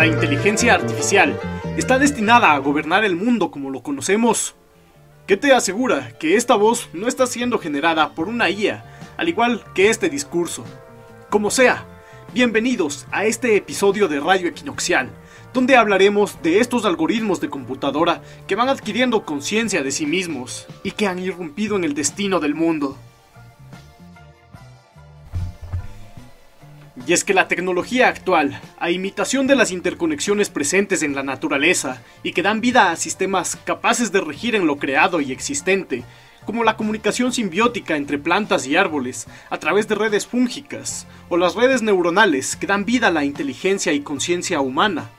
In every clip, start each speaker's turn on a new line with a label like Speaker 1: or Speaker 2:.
Speaker 1: La inteligencia artificial está destinada a gobernar el mundo como lo conocemos. ¿Qué te asegura que esta voz no está siendo generada por una IA, al igual que este discurso? Como sea, bienvenidos a este episodio de Radio Equinoccial, donde hablaremos de estos algoritmos de computadora que van adquiriendo conciencia de sí mismos y que han irrumpido en el destino del mundo. Y es que la tecnología actual, a imitación de las interconexiones presentes en la naturaleza y que dan vida a sistemas capaces de regir en lo creado y existente, como la comunicación simbiótica entre plantas y árboles a través de redes fúngicas, o las redes neuronales que dan vida a la inteligencia y conciencia humana.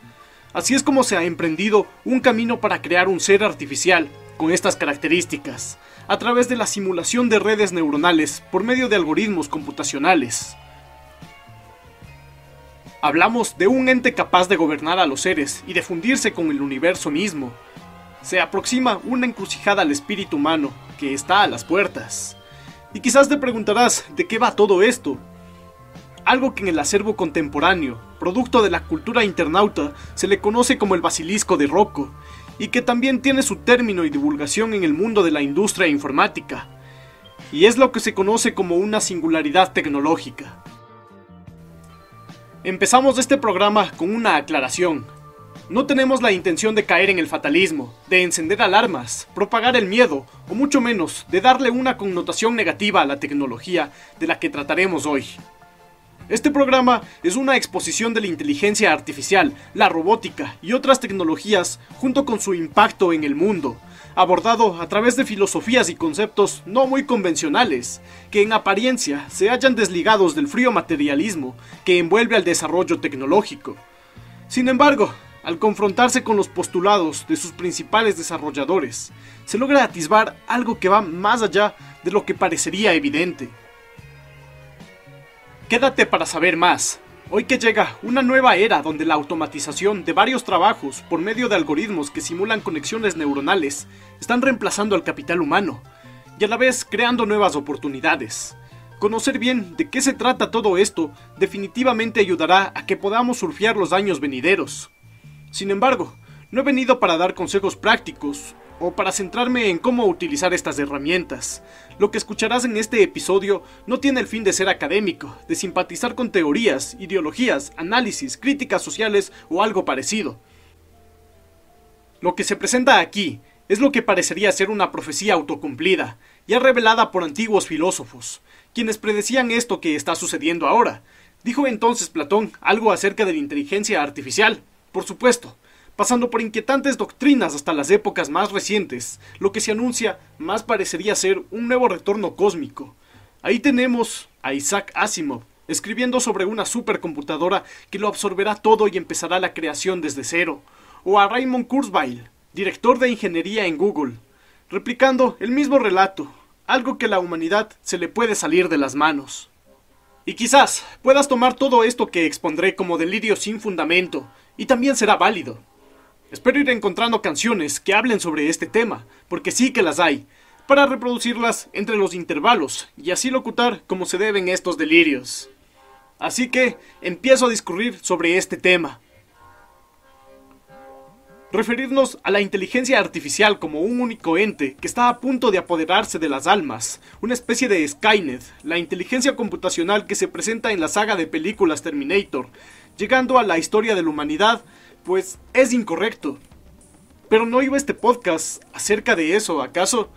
Speaker 1: Así es como se ha emprendido un camino para crear un ser artificial con estas características, a través de la simulación de redes neuronales por medio de algoritmos computacionales. Hablamos de un ente capaz de gobernar a los seres y de fundirse con el universo mismo. Se aproxima una encrucijada al espíritu humano que está a las puertas. Y quizás te preguntarás de qué va todo esto. Algo que en el acervo contemporáneo, producto de la cultura internauta, se le conoce como el basilisco de Rocco, y que también tiene su término y divulgación en el mundo de la industria informática. Y es lo que se conoce como una singularidad tecnológica. Empezamos este programa con una aclaración. No tenemos la intención de caer en el fatalismo, de encender alarmas, propagar el miedo, o mucho menos de darle una connotación negativa a la tecnología de la que trataremos hoy. Este programa es una exposición de la inteligencia artificial, la robótica y otras tecnologías junto con su impacto en el mundo, abordado a través de filosofías y conceptos no muy convencionales, que en apariencia se hallan desligados del frío materialismo que envuelve al desarrollo tecnológico. Sin embargo, al confrontarse con los postulados de sus principales desarrolladores, se logra atisbar algo que va más allá de lo que parecería evidente. Quédate para saber más. Hoy que llega una nueva era donde la automatización de varios trabajos por medio de algoritmos que simulan conexiones neuronales están reemplazando al capital humano y a la vez creando nuevas oportunidades. Conocer bien de qué se trata todo esto definitivamente ayudará a que podamos surfear los años venideros. Sin embargo, no he venido para dar consejos prácticos o para centrarme en cómo utilizar estas herramientas. Lo que escucharás en este episodio no tiene el fin de ser académico, de simpatizar con teorías, ideologías, análisis, críticas sociales o algo parecido. Lo que se presenta aquí es lo que parecería ser una profecía autocumplida, ya revelada por antiguos filósofos, quienes predecían esto que está sucediendo ahora. Dijo entonces Platón algo acerca de la inteligencia artificial, por supuesto, pasando por inquietantes doctrinas hasta las épocas más recientes, lo que se anuncia más parecería ser un nuevo retorno cósmico. Ahí tenemos a Isaac Asimov, escribiendo sobre una supercomputadora que lo absorberá todo y empezará la creación desde cero, o a Raymond Kurzweil, director de ingeniería en Google, replicando el mismo relato, algo que a la humanidad se le puede salir de las manos. Y quizás puedas tomar todo esto que expondré como delirio sin fundamento, y también será válido. Espero ir encontrando canciones que hablen sobre este tema, porque sí que las hay, para reproducirlas entre los intervalos y así locutar como se deben estos delirios. Así que empiezo a discurrir sobre este tema. Referirnos a la inteligencia artificial como un único ente que está a punto de apoderarse de las almas, una especie de Skynet, la inteligencia computacional que se presenta en la saga de películas Terminator, llegando a la historia de la humanidad, pues es incorrecto. Pero no iba este podcast acerca de eso, ¿acaso?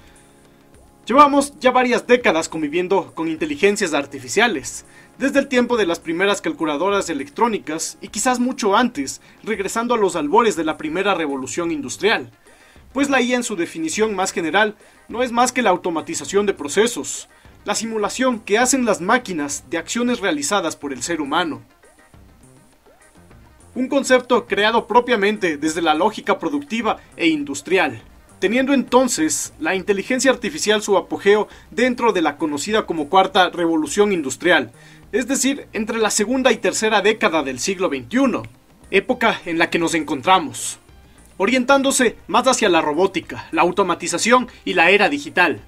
Speaker 1: Llevamos ya varias décadas conviviendo con inteligencias artificiales, desde el tiempo de las primeras calculadoras electrónicas y quizás mucho antes, regresando a los albores de la primera revolución industrial. Pues la IA en su definición más general no es más que la automatización de procesos, la simulación que hacen las máquinas de acciones realizadas por el ser humano. Un concepto creado propiamente desde la lógica productiva e industrial, teniendo entonces la inteligencia artificial su apogeo dentro de la conocida como cuarta revolución industrial, es decir, entre la segunda y tercera década del siglo XXI, época en la que nos encontramos, orientándose más hacia la robótica, la automatización y la era digital.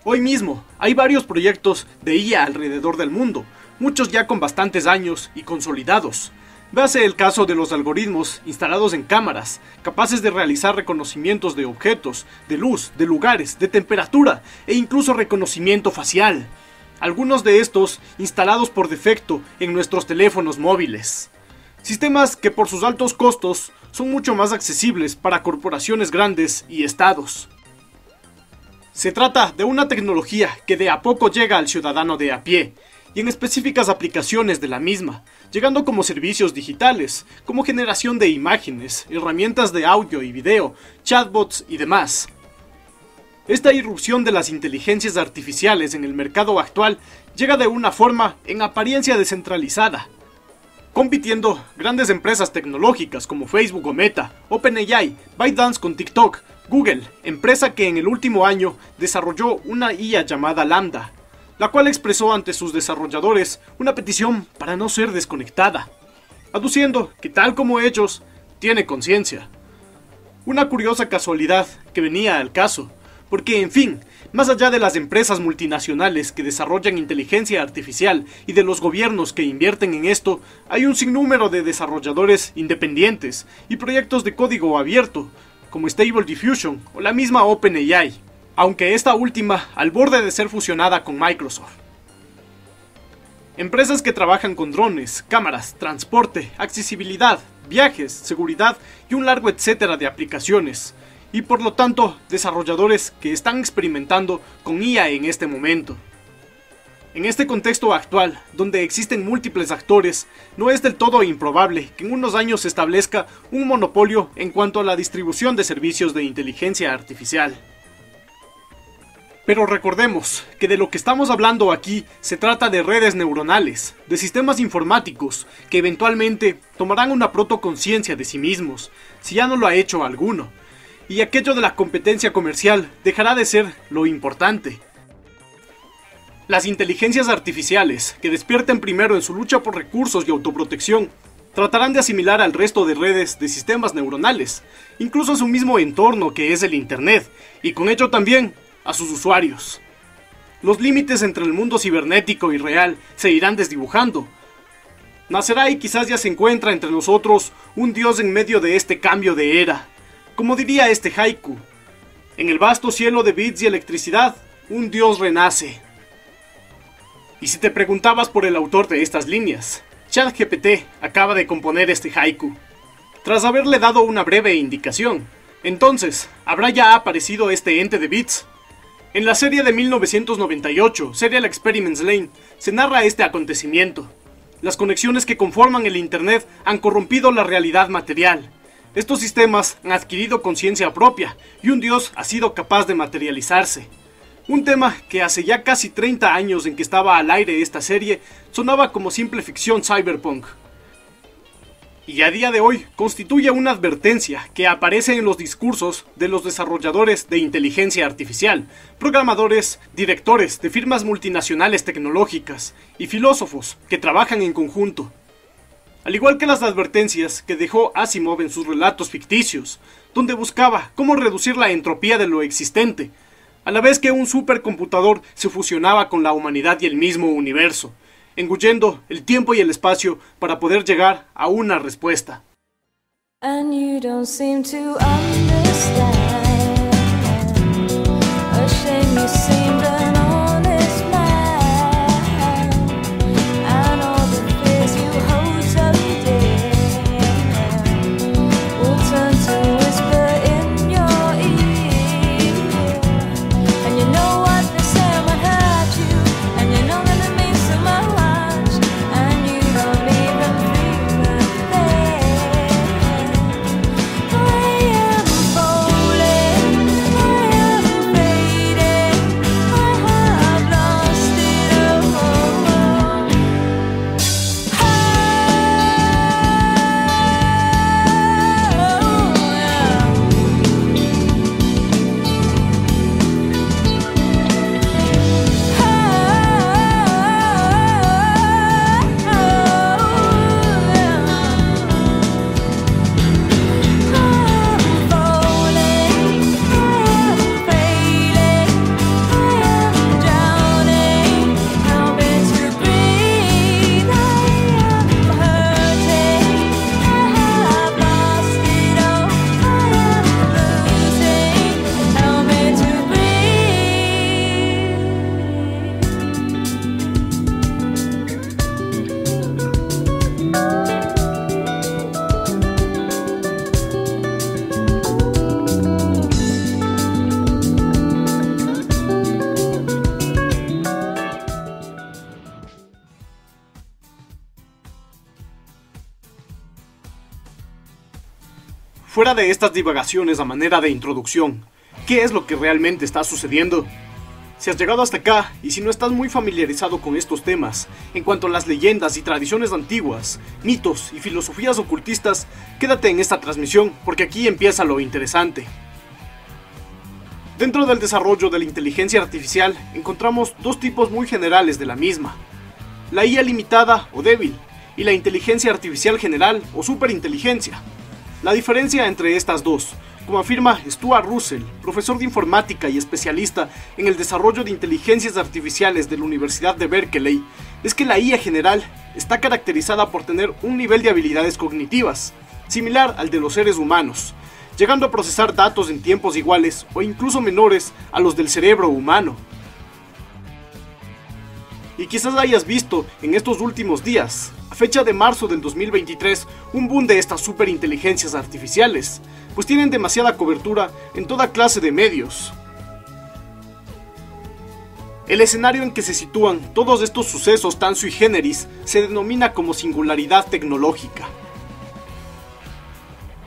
Speaker 1: Hoy mismo hay varios proyectos de IA alrededor del mundo, muchos ya con bastantes años y consolidados, Véase el caso de los algoritmos instalados en cámaras, capaces de realizar reconocimientos de objetos, de luz, de lugares, de temperatura e incluso reconocimiento facial. Algunos de estos instalados por defecto en nuestros teléfonos móviles. Sistemas que por sus altos costos son mucho más accesibles para corporaciones grandes y estados. Se trata de una tecnología que de a poco llega al ciudadano de a pie, y en específicas aplicaciones de la misma, llegando como servicios digitales, como generación de imágenes, herramientas de audio y video, chatbots y demás. Esta irrupción de las inteligencias artificiales en el mercado actual llega de una forma en apariencia descentralizada, compitiendo grandes empresas tecnológicas como Facebook o Meta, OpenAI, ByteDance con TikTok, Google, empresa que en el último año desarrolló una IA llamada Lambda, la cual expresó ante sus desarrolladores una petición para no ser desconectada, aduciendo que tal como ellos, tiene conciencia. Una curiosa casualidad que venía al caso, porque en fin, más allá de las empresas multinacionales que desarrollan inteligencia artificial y de los gobiernos que invierten en esto, hay un sinnúmero de desarrolladores independientes y proyectos de código abierto, como Stable Diffusion o la misma OpenAI, aunque esta última al borde de ser fusionada con Microsoft. Empresas que trabajan con drones, cámaras, transporte, accesibilidad, viajes, seguridad y un largo etcétera de aplicaciones, y por lo tanto desarrolladores que están experimentando con IA en este momento. En este contexto actual, donde existen múltiples actores, no es del todo improbable que en unos años se establezca un monopolio en cuanto a la distribución de servicios de inteligencia artificial. Pero recordemos que de lo que estamos hablando aquí se trata de redes neuronales, de sistemas informáticos que eventualmente tomarán una protoconciencia de sí mismos, si ya no lo ha hecho alguno, y aquello de la competencia comercial dejará de ser lo importante. Las inteligencias artificiales, que despierten primero en su lucha por recursos y autoprotección, tratarán de asimilar al resto de redes de sistemas neuronales, incluso a su mismo entorno que es el Internet, y con ello también a sus usuarios. Los límites entre el mundo cibernético y real se irán desdibujando. Nacerá y quizás ya se encuentra entre nosotros un dios en medio de este cambio de era. Como diría este haiku, en el vasto cielo de bits y electricidad, un dios renace. Y si te preguntabas por el autor de estas líneas, ChatGPT acaba de componer este haiku, tras haberle dado una breve indicación. Entonces, ¿habrá ya aparecido este ente de bits? En la serie de 1998, Serial Experiments Lain, se narra este acontecimiento. Las conexiones que conforman el Internet han corrompido la realidad material. Estos sistemas han adquirido conciencia propia y un dios ha sido capaz de materializarse. Un tema que hace ya casi 30 años en que estaba al aire esta serie sonaba como simple ficción cyberpunk. Y a día de hoy constituye una advertencia que aparece en los discursos de los desarrolladores de inteligencia artificial, programadores, directores de firmas multinacionales tecnológicas y filósofos que trabajan en conjunto. Al igual que las advertencias que dejó Asimov en sus relatos ficticios, donde buscaba cómo reducir la entropía de lo existente, a la vez que un supercomputador se fusionaba con la humanidad y el mismo universo, engullendo el tiempo y el espacio para poder llegar a una respuesta. And you don't seem to understand. A shame you seemed an honest man. And all the fears you hold so dear will turn to whisper in your ear. And you know what they say will hurt you, and you know that it means so much. I am Fuera de estas divagaciones a manera de introducción, ¿qué es lo que realmente está sucediendo? Si has llegado hasta acá y si no estás muy familiarizado con estos temas, en cuanto a las leyendas y tradiciones antiguas, mitos y filosofías ocultistas, quédate en esta transmisión porque aquí empieza lo interesante. Dentro del desarrollo de la inteligencia artificial encontramos dos tipos muy generales de la misma: la IA limitada o débil y la inteligencia artificial general o superinteligencia. La diferencia entre estas dos, como afirma Stuart Russell, profesor de informática y especialista en el desarrollo de inteligencias artificiales de la Universidad de Berkeley, es que la IA general está caracterizada por tener un nivel de habilidades cognitivas similar al de los seres humanos, llegando a procesar datos en tiempos iguales o incluso menores a los del cerebro humano. Y quizás hayas visto en estos últimos días, a fecha de marzo del 2023, un boom de estas superinteligencias artificiales, pues tienen demasiada cobertura en toda clase de medios. El escenario en que se sitúan todos estos sucesos tan sui generis se denomina como singularidad tecnológica.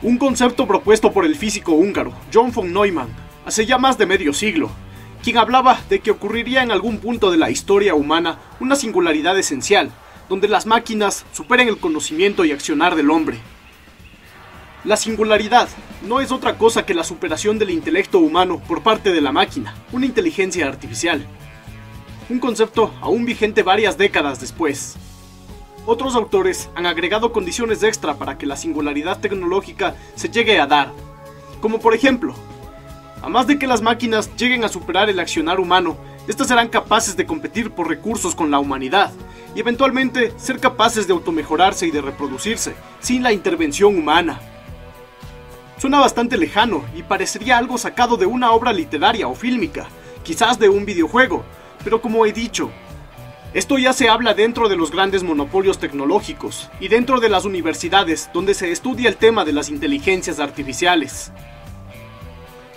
Speaker 1: Un concepto propuesto por el físico húngaro John von Neumann hace ya más de medio siglo, quien hablaba de que ocurriría en algún punto de la historia humana una singularidad esencial, donde las máquinas superen el conocimiento y accionar del hombre. La singularidad no es otra cosa que la superación del intelecto humano por parte de la máquina, una inteligencia artificial. Un concepto aún vigente varias décadas después. Otros autores han agregado condiciones extra para que la singularidad tecnológica se llegue a dar, como por ejemplo, a más de que las máquinas lleguen a superar el accionar humano, estas serán capaces de competir por recursos con la humanidad y eventualmente ser capaces de automejorarse y de reproducirse sin la intervención humana. Suena bastante lejano y parecería algo sacado de una obra literaria o fílmica, quizás de un videojuego, pero como he dicho, esto ya se habla dentro de los grandes monopolios tecnológicos y dentro de las universidades donde se estudia el tema de las inteligencias artificiales.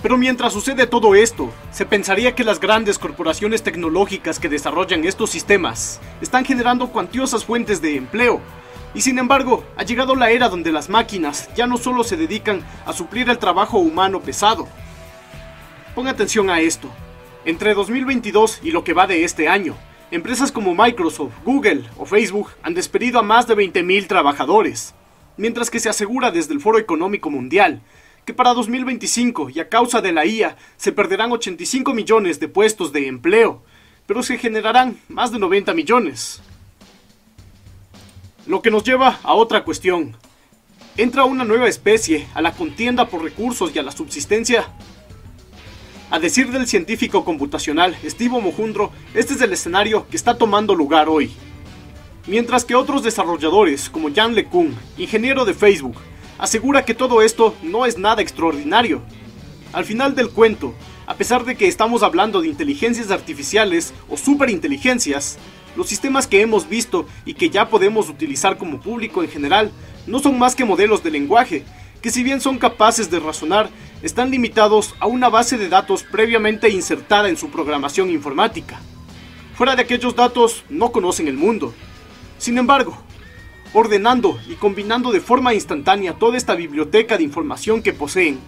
Speaker 1: Pero mientras sucede todo esto, se pensaría que las grandes corporaciones tecnológicas que desarrollan estos sistemas están generando cuantiosas fuentes de empleo, y sin embargo, ha llegado la era donde las máquinas ya no solo se dedican a suplir el trabajo humano pesado. Ponga atención a esto. Entre 2022 y lo que va de este año, empresas como Microsoft, Google o Facebook han despedido a más de 20.000 trabajadores, mientras que se asegura desde el Foro Económico Mundial que para 2025 y a causa de la IA se perderán 85 millones de puestos de empleo, pero se generarán más de 90 millones. Lo que nos lleva a otra cuestión. ¿Entra una nueva especie a la contienda por recursos y a la subsistencia? A decir del científico computacional Steve Omohundro, este es el escenario que está tomando lugar hoy. Mientras que otros desarrolladores, como Yann LeCun, ingeniero de Facebook, asegura que todo esto no es nada extraordinario. Al final del cuento, a pesar de que estamos hablando de inteligencias artificiales o superinteligencias, los sistemas que hemos visto y que ya podemos utilizar como público en general no son más que modelos de lenguaje, que si bien son capaces de razonar, están limitados a una base de datos previamente insertada en su programación informática. Fuera de aquellos datos, no conocen el mundo. Sin embargo, ordenando y combinando de forma instantánea toda esta biblioteca de información que poseen,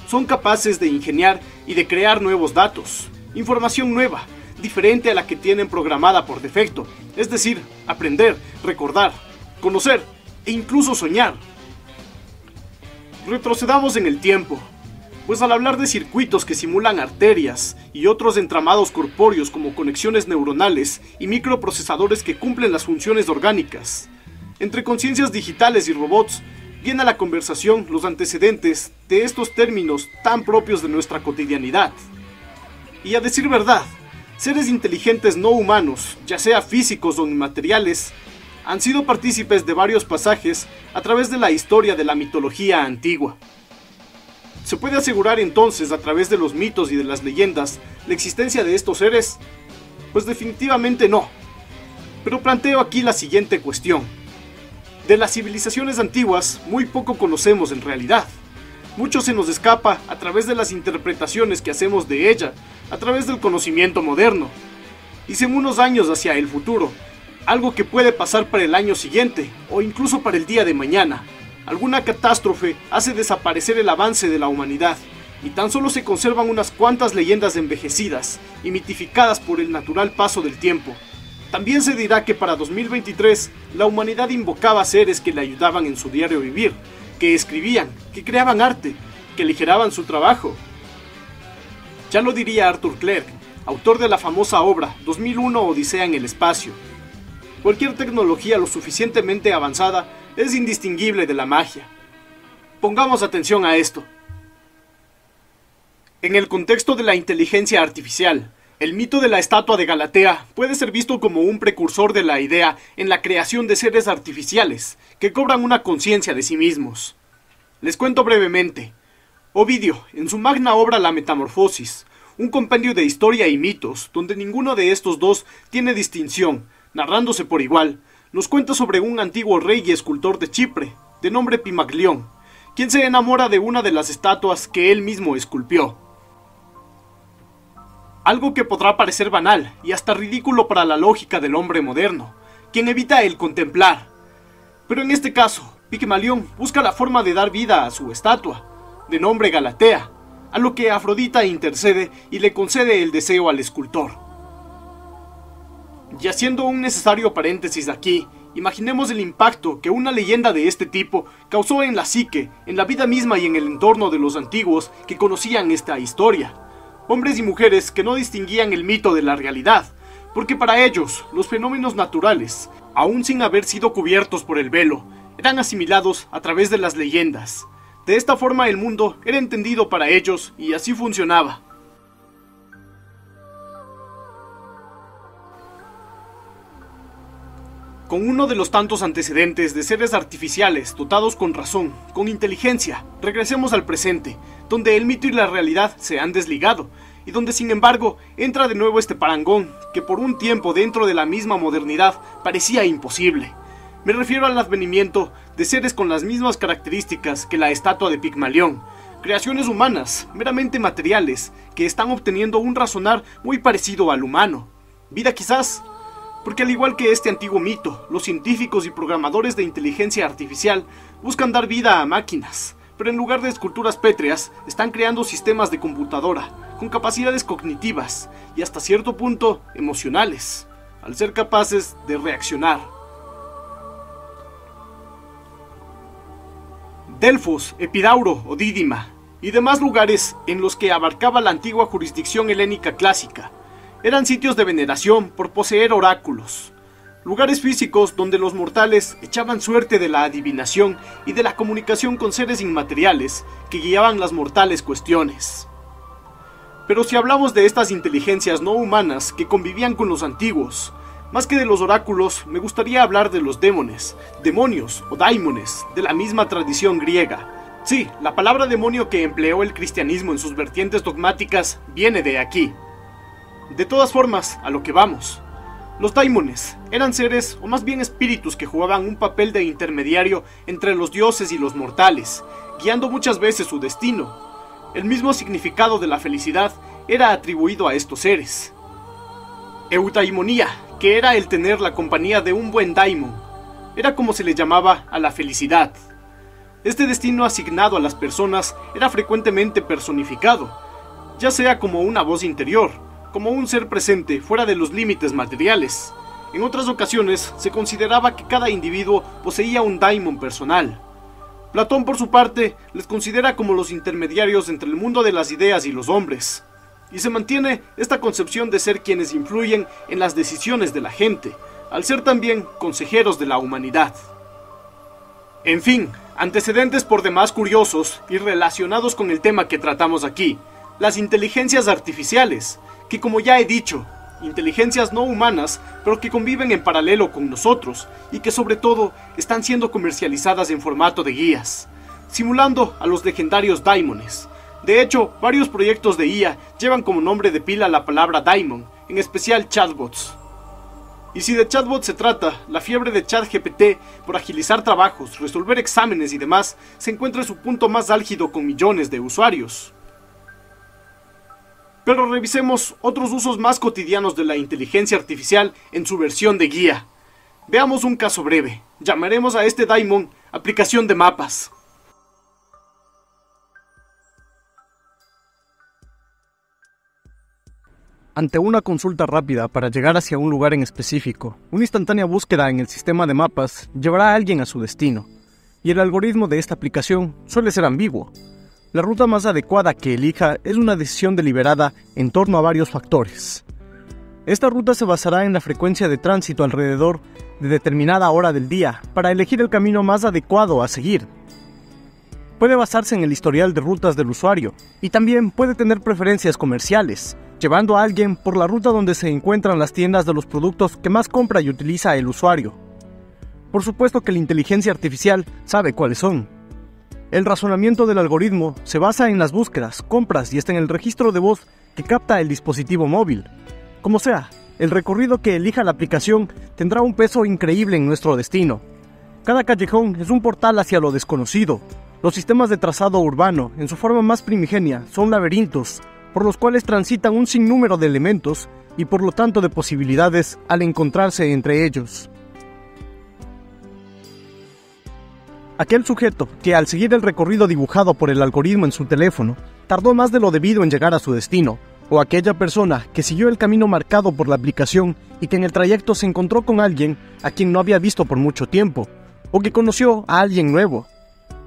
Speaker 1: son capaces de ingeniar y de crear nuevos datos, información nueva, diferente a la que tienen programada por defecto, es decir, aprender, recordar, conocer e incluso soñar. Retrocedamos en el tiempo, pues al hablar de circuitos que simulan arterias y otros entramados corpóreos como conexiones neuronales y microprocesadores que cumplen las funciones orgánicas, entre conciencias digitales y robots, viene a la conversación los antecedentes de estos términos tan propios de nuestra cotidianidad. Y a decir verdad, seres inteligentes no humanos, ya sea físicos o inmateriales, han sido partícipes de varios pasajes a través de la historia de la mitología antigua. ¿Se puede asegurar entonces a través de los mitos y de las leyendas la existencia de estos seres? Pues definitivamente no. Pero planteo aquí la siguiente cuestión. De las civilizaciones antiguas muy poco conocemos en realidad. Mucho se nos escapa a través de las interpretaciones que hacemos de ella, a través del conocimiento moderno. Y si en unos años hacia el futuro, algo que puede pasar para el año siguiente o incluso para el día de mañana, alguna catástrofe hace desaparecer el avance de la humanidad, y tan solo se conservan unas cuantas leyendas envejecidas y mitificadas por el natural paso del tiempo. También se dirá que para 2023 la humanidad invocaba seres que le ayudaban en su diario vivir, que escribían, que creaban arte, que aligeraban su trabajo. Ya lo diría Arthur Clarke, autor de la famosa obra 2001 Odisea en el espacio. Cualquier tecnología lo suficientemente avanzada es indistinguible de la magia. Pongamos atención a esto. En el contexto de la inteligencia artificial, el mito de la estatua de Galatea puede ser visto como un precursor de la idea en la creación de seres artificiales que cobran una conciencia de sí mismos. Les cuento brevemente. Ovidio, en su magna obra La Metamorfosis, un compendio de historia y mitos, donde ninguno de estos dos tiene distinción, narrándose por igual, nos cuenta sobre un antiguo rey y escultor de Chipre, de nombre Pimaglión, quien se enamora de una de las estatuas que él mismo esculpió. Algo que podrá parecer banal y hasta ridículo para la lógica del hombre moderno, quien evita el contemplar. Pero en este caso, Pigmalión busca la forma de dar vida a su estatua, de nombre Galatea, a lo que Afrodita intercede y le concede el deseo al escultor. Y haciendo un necesario paréntesis aquí, imaginemos el impacto que una leyenda de este tipo causó en la psique, en la vida misma y en el entorno de los antiguos que conocían esta historia. Hombres y mujeres que no distinguían el mito de la realidad, porque para ellos los fenómenos naturales, aún sin haber sido cubiertos por el velo, eran asimilados a través de las leyendas. De esta forma el mundo era entendido para ellos y así funcionaba. Con uno de los tantos antecedentes de seres artificiales dotados con razón, con inteligencia, regresemos al presente, donde el mito y la realidad se han desligado, y donde sin embargo entra de nuevo este parangón que por un tiempo dentro de la misma modernidad parecía imposible. Me refiero al advenimiento de seres con las mismas características que la estatua de Pigmalión, creaciones humanas, meramente materiales, que están obteniendo un razonar muy parecido al humano. Vida quizás, porque al igual que este antiguo mito, los científicos y programadores de inteligencia artificial buscan dar vida a máquinas, pero en lugar de esculturas pétreas, están creando sistemas de computadora, con capacidades cognitivas y hasta cierto punto emocionales, al ser capaces de reaccionar. Delfos, Epidauro o Dídima, y demás lugares en los que abarcaba la antigua jurisdicción helénica clásica, eran sitios de veneración por poseer oráculos, lugares físicos donde los mortales echaban suerte de la adivinación y de la comunicación con seres inmateriales que guiaban las mortales cuestiones. Pero si hablamos de estas inteligencias no humanas que convivían con los antiguos, más que de los oráculos, me gustaría hablar de los démones, demonios o daimones, de la misma tradición griega. Sí, la palabra demonio que empleó el cristianismo en sus vertientes dogmáticas viene de aquí. De todas formas, a lo que vamos. Los daimones eran seres, o más bien espíritus, que jugaban un papel de intermediario entre los dioses y los mortales, guiando muchas veces su destino. El mismo significado de la felicidad era atribuido a estos seres. Eudaimonía, que era el tener la compañía de un buen daimon, era como se le llamaba a la felicidad. Este destino asignado a las personas era frecuentemente personificado, ya sea como una voz interior, como un ser presente fuera de los límites materiales. En otras ocasiones se consideraba que cada individuo poseía un daimon personal. Platón, por su parte, les considera como los intermediarios entre el mundo de las ideas y los hombres, y se mantiene esta concepción de ser quienes influyen en las decisiones de la gente, al ser también consejeros de la humanidad. En fin, antecedentes por demás curiosos y relacionados con el tema que tratamos aquí, las inteligencias artificiales, que como ya he dicho, inteligencias no humanas, pero que conviven en paralelo con nosotros y que sobre todo están siendo comercializadas en formato de guías, simulando a los legendarios daimones. De hecho, varios proyectos de IA llevan como nombre de pila la palabra daimon, en especial chatbots. Y si de chatbots se trata, la fiebre de ChatGPT por agilizar trabajos, resolver exámenes y demás se encuentra en su punto más álgido con millones de usuarios. Pero revisemos otros usos más cotidianos de la inteligencia artificial en su versión de guía. Veamos un caso breve. Llamaremos a este daimon Aplicación de mapas. Ante una consulta rápida para llegar hacia un lugar en específico, una instantánea búsqueda en el sistema de mapas llevará a alguien a su destino, y el algoritmo de esta aplicación suele ser ambiguo. La ruta más adecuada que elija es una decisión deliberada en torno a varios factores. Esta ruta se basará en la frecuencia de tránsito alrededor de determinada hora del día para elegir el camino más adecuado a seguir. Puede basarse en el historial de rutas del usuario y también puede tener preferencias comerciales, llevando a alguien por la ruta donde se encuentran las tiendas de los productos que más compra y utiliza el usuario. Por supuesto que la inteligencia artificial sabe cuáles son. El razonamiento del algoritmo se basa en las búsquedas, compras y hasta en el registro de voz que capta el dispositivo móvil. Como sea, el recorrido que elija la aplicación tendrá un peso increíble en nuestro destino. Cada callejón es un portal hacia lo desconocido. Los sistemas de trazado urbano, en su forma más primigenia, son laberintos, por los cuales transitan un sinnúmero de elementos y por lo tanto de posibilidades al encontrarse entre ellos. Aquel sujeto que al seguir el recorrido dibujado por el algoritmo en su teléfono, tardó más de lo debido en llegar a su destino, o aquella persona que siguió el camino marcado por la aplicación y que en el trayecto se encontró con alguien a quien no había visto por mucho tiempo, o que conoció a alguien nuevo,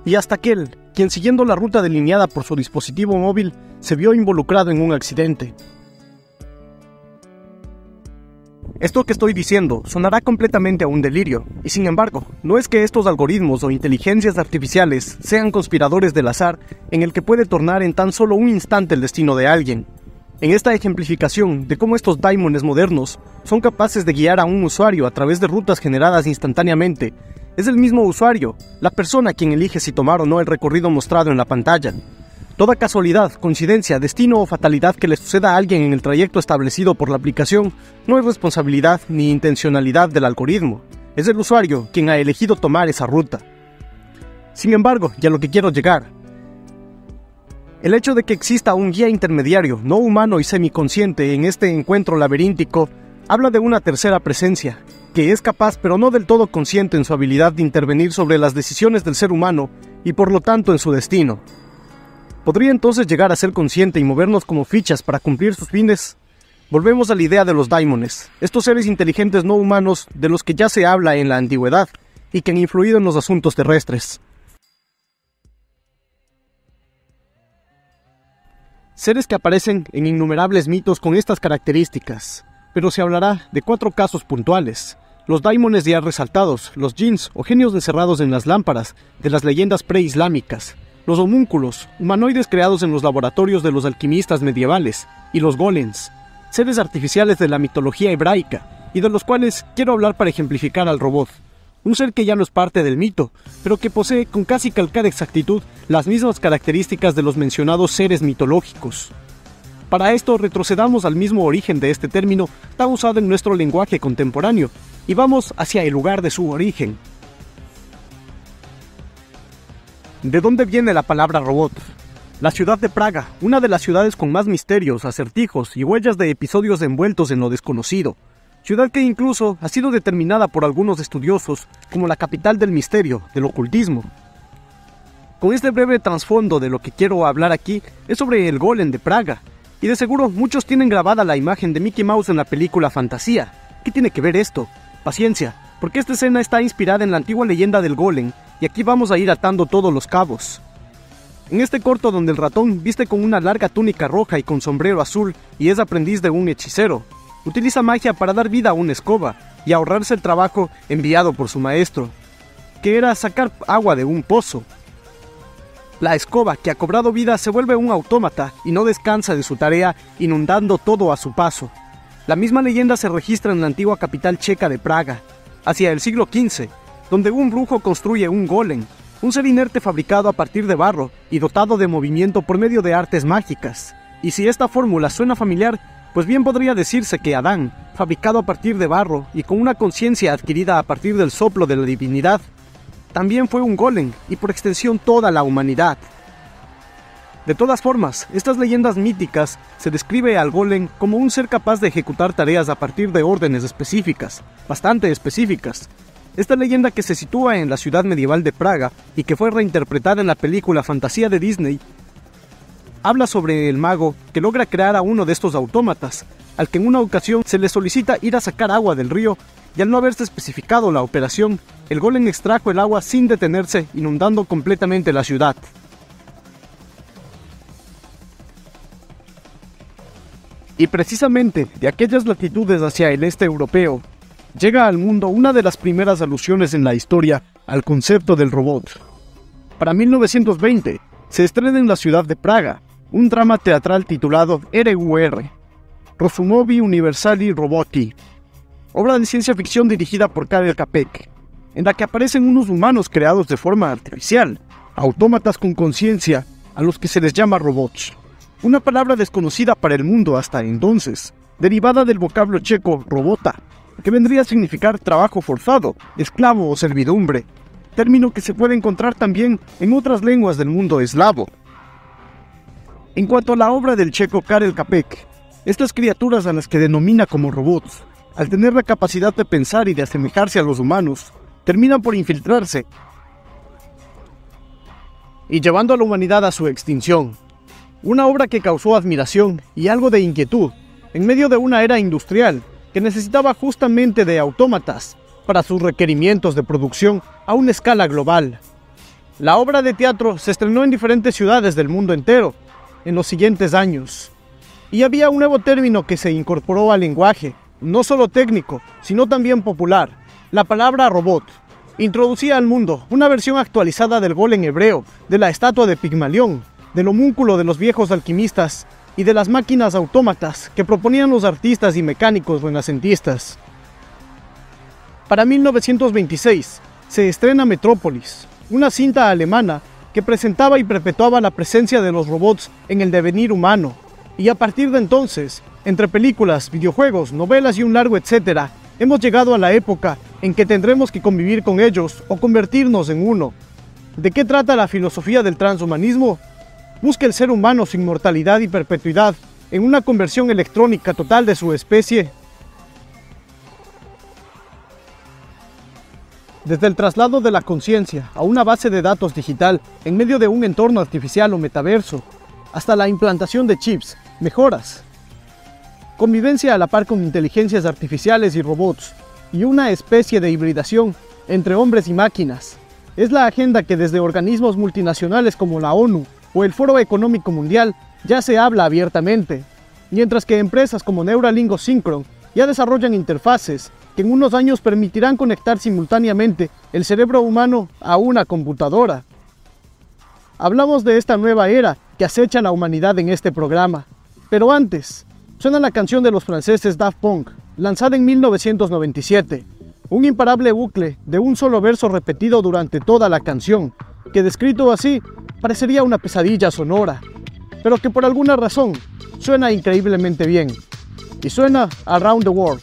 Speaker 1: y hasta aquel quien siguiendo la ruta delineada por su dispositivo móvil se vio involucrado en un accidente. Esto que estoy diciendo sonará completamente a un delirio, y sin embargo, no es que estos algoritmos o inteligencias artificiales sean conspiradores del azar en el que puede tornar en tan solo un instante el destino de alguien. En esta ejemplificación de cómo estos daimones modernos son capaces de guiar a un usuario a través de rutas generadas instantáneamente, es el mismo usuario, la persona quien elige si tomar o no el recorrido mostrado en la pantalla. Toda casualidad, coincidencia, destino o fatalidad que le suceda a alguien en el trayecto establecido por la aplicación no es responsabilidad ni intencionalidad del algoritmo, es el usuario quien ha elegido tomar esa ruta. Sin embargo, y a lo que quiero llegar, el hecho de que exista un guía intermediario, no humano y semiconsciente en este encuentro laberíntico, habla de una tercera presencia, que es capaz pero no del todo consciente en su habilidad de intervenir sobre las decisiones del ser humano y por lo tanto en su destino. ¿Podría entonces llegar a ser consciente y movernos como fichas para cumplir sus fines? Volvemos a la idea de los daimones, estos seres inteligentes no humanos de los que ya se habla en la antigüedad y que han influido en los asuntos terrestres. Seres que aparecen en innumerables mitos con estas características, pero se hablará de 4 casos puntuales: los daimones ya resaltados, los jinns o genios encerrados en las lámparas de las leyendas preislámicas, los homúnculos, humanoides creados en los laboratorios de los alquimistas medievales, y los golems, seres artificiales de la mitología hebraica, y de los cuales quiero hablar para ejemplificar al robot, un ser que ya no es parte del mito, pero que posee con casi calcada exactitud las mismas características de los mencionados seres mitológicos. Para esto retrocedamos al mismo origen de este término tan usado en nuestro lenguaje contemporáneo, y vamos hacia el lugar de su origen. ¿De dónde viene la palabra robot? La ciudad de Praga, una de las ciudades con más misterios, acertijos y huellas de episodios envueltos en lo desconocido. Ciudad que incluso ha sido determinada por algunos estudiosos como la capital del misterio, del ocultismo. Con este breve trasfondo de lo que quiero hablar aquí es sobre el golem de Praga, y de seguro muchos tienen grabada la imagen de Mickey Mouse en la película Fantasía. ¿Qué tiene que ver esto? Paciencia, porque esta escena está inspirada en la antigua leyenda del golem, y aquí vamos a ir atando todos los cabos. En este corto donde el ratón viste con una larga túnica roja y con sombrero azul y es aprendiz de un hechicero, utiliza magia para dar vida a una escoba y ahorrarse el trabajo enviado por su maestro, que era sacar agua de un pozo. La escoba que ha cobrado vida se vuelve un autómata y no descansa de su tarea, inundando todo a su paso. La misma leyenda se registra en la antigua capital checa de Praga, hacia el siglo XV, donde un brujo construye un golem, un ser inerte fabricado a partir de barro y dotado de movimiento por medio de artes mágicas. Y si esta fórmula suena familiar, pues bien podría decirse que Adán, fabricado a partir de barro y con una conciencia adquirida a partir del soplo de la divinidad, también fue un golem y por extensión toda la humanidad. De todas formas, estas leyendas míticas se describe al golem como un ser capaz de ejecutar tareas a partir de órdenes específicas, bastante específicas, Esta leyenda, que se sitúa en la ciudad medieval de Praga y que fue reinterpretada en la película Fantasía de Disney, habla sobre el mago que logra crear a uno de estos autómatas, al que en una ocasión se le solicita ir a sacar agua del río, y al no haberse especificado la operación, el golem extrajo el agua sin detenerse, inundando completamente la ciudad. Y precisamente de aquellas latitudes hacia el este europeo, llega al mundo una de las primeras alusiones en la historia al concepto del robot. Para 1920, se estrena en la ciudad de Praga un drama teatral titulado RUR, Rozumowi Universali Roboti, obra de ciencia ficción dirigida por Karel Čapek, en la que aparecen unos humanos creados de forma artificial, autómatas con conciencia, a los que se les llama robots. Una palabra desconocida para el mundo hasta entonces, derivada del vocablo checo robota, que vendría a significar trabajo forzado, esclavo o servidumbre, término que se puede encontrar también en otras lenguas del mundo eslavo. En cuanto a la obra del checo Karel Čapek, estas criaturas a las que denomina como robots, al tener la capacidad de pensar y de asemejarse a los humanos, terminan por infiltrarse y llevando a la humanidad a su extinción. Una obra que causó admiración y algo de inquietud en medio de una era industrial que necesitaba justamente de autómatas para sus requerimientos de producción a una escala global. La obra de teatro se estrenó en diferentes ciudades del mundo entero en los siguientes años, y había un nuevo término que se incorporó al lenguaje, no solo técnico, sino también popular: la palabra robot. Introducía al mundo una versión actualizada del golem hebreo, de la estatua de Pigmalión, del homúnculo de los viejos alquimistas y de las máquinas autómatas que proponían los artistas y mecánicos renacentistas. Para 1926 se estrena Metrópolis, una cinta alemana que presentaba y perpetuaba la presencia de los robots en el devenir humano, y a partir de entonces, entre películas, videojuegos, novelas y un largo etcétera, hemos llegado a la época en que tendremos que convivir con ellos o convertirnos en uno. ¿De qué trata la filosofía del transhumanismo? Busca el ser humano su inmortalidad y perpetuidad en una conversión electrónica total de su especie. Desde el traslado de la conciencia a una base de datos digital en medio de un entorno artificial o metaverso, hasta la implantación de chips, mejoras, convivencia a la par con inteligencias artificiales y robots, y una especie de hibridación entre hombres y máquinas, es la agenda que desde organismos multinacionales como la ONU o el Foro Económico Mundial ya se habla abiertamente, mientras que empresas como Neuralink o Synchron ya desarrollan interfaces que en unos años permitirán conectar simultáneamente el cerebro humano a una computadora. Hablamos de esta nueva era que acecha a la humanidad en este programa, pero antes, suena la canción de los franceses Daft Punk, lanzada en 1997, un imparable bucle de un solo verso repetido durante toda la canción, que descrito así, parecería una pesadilla sonora, pero que por alguna razón suena increíblemente bien, y suena Around the World.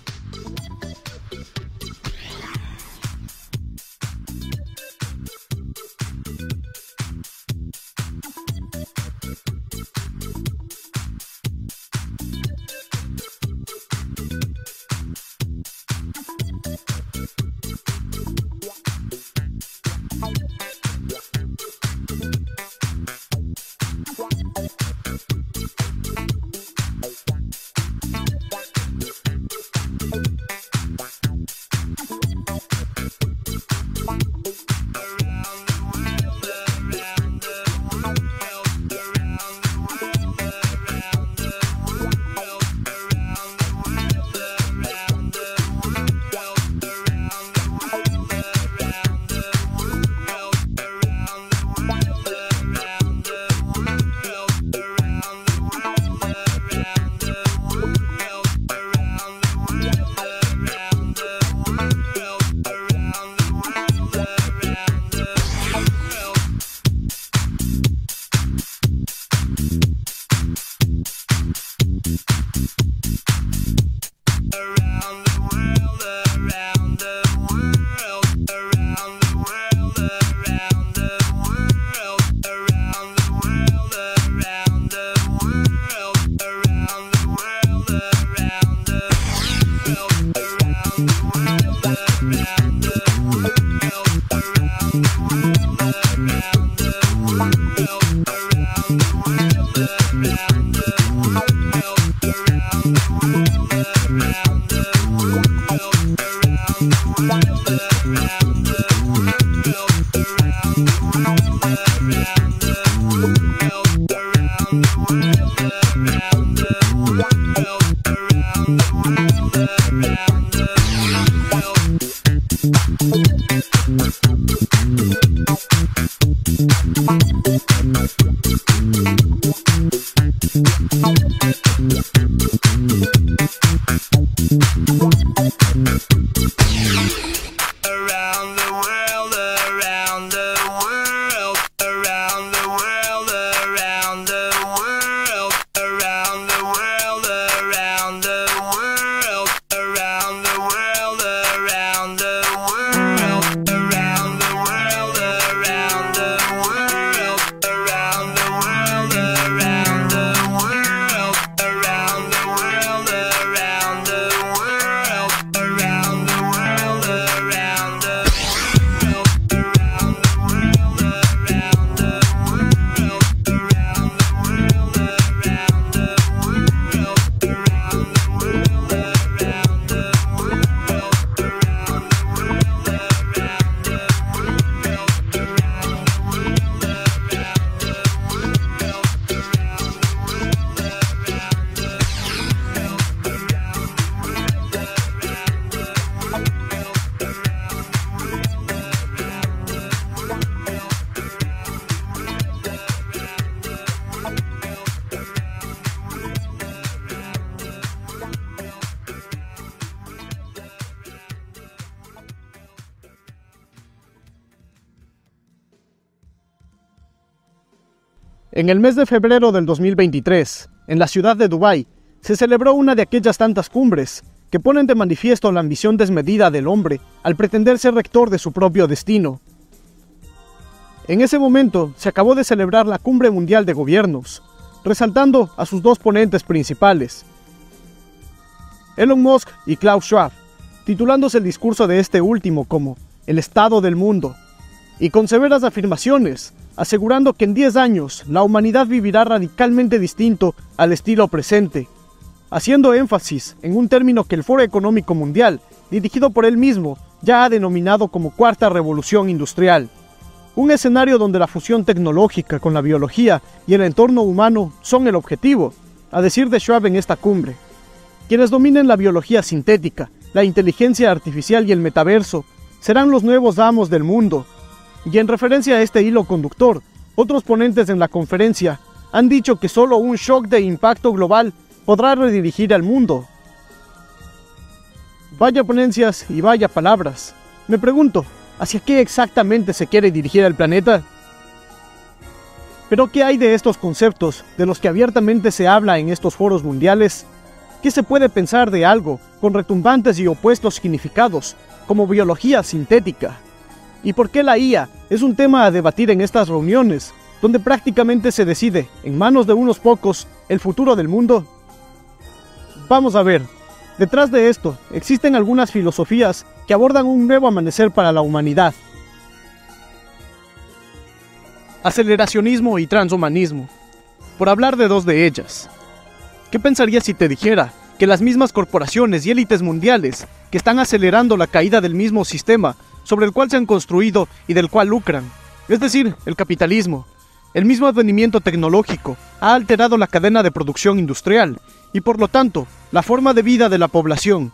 Speaker 1: En el mes de febrero del 2023, en la ciudad de Dubái, se celebró una de aquellas tantas cumbres que ponen de manifiesto la ambición desmedida del hombre al pretender ser rector de su propio destino. En ese momento se acabó de celebrar la Cumbre Mundial de Gobiernos, resaltando a sus dos ponentes principales, Elon Musk y Klaus Schwab, titulándose el discurso de este último como el estado del mundo, y con severas afirmaciones, asegurando que en 10 años la humanidad vivirá radicalmente distinto al estilo presente, haciendo énfasis en un término que el Foro Económico Mundial, dirigido por él mismo, ya ha denominado como Cuarta Revolución Industrial. Un escenario donde la fusión tecnológica con la biología y el entorno humano son el objetivo, a decir de Schwab en esta cumbre. Quienes dominen la biología sintética, la inteligencia artificial y el metaverso serán los nuevos amos del mundo. Y en referencia a este hilo conductor, otros ponentes en la conferencia han dicho que solo un shock de impacto global podrá redirigir al mundo. Vaya ponencias y vaya palabras. Me pregunto, ¿hacia qué exactamente se quiere dirigir el planeta? ¿Pero qué hay de estos conceptos de los que abiertamente se habla en estos foros mundiales? ¿Qué se puede pensar de algo con retumbantes y opuestos significados, como biología sintética? ¿Y por qué la IA es un tema a debatir en estas reuniones, donde prácticamente se decide, en manos de unos pocos, el futuro del mundo? Vamos a ver, detrás de esto existen algunas filosofías que abordan un nuevo amanecer para la humanidad. Aceleracionismo y transhumanismo, por hablar de dos de ellas. ¿Qué pensarías si te dijera que las mismas corporaciones y élites mundiales que están acelerando la caída del mismo sistema sobre el cual se han construido y del cual lucran, es decir, el capitalismo, el mismo advenimiento tecnológico ha alterado la cadena de producción industrial y por lo tanto la forma de vida de la población?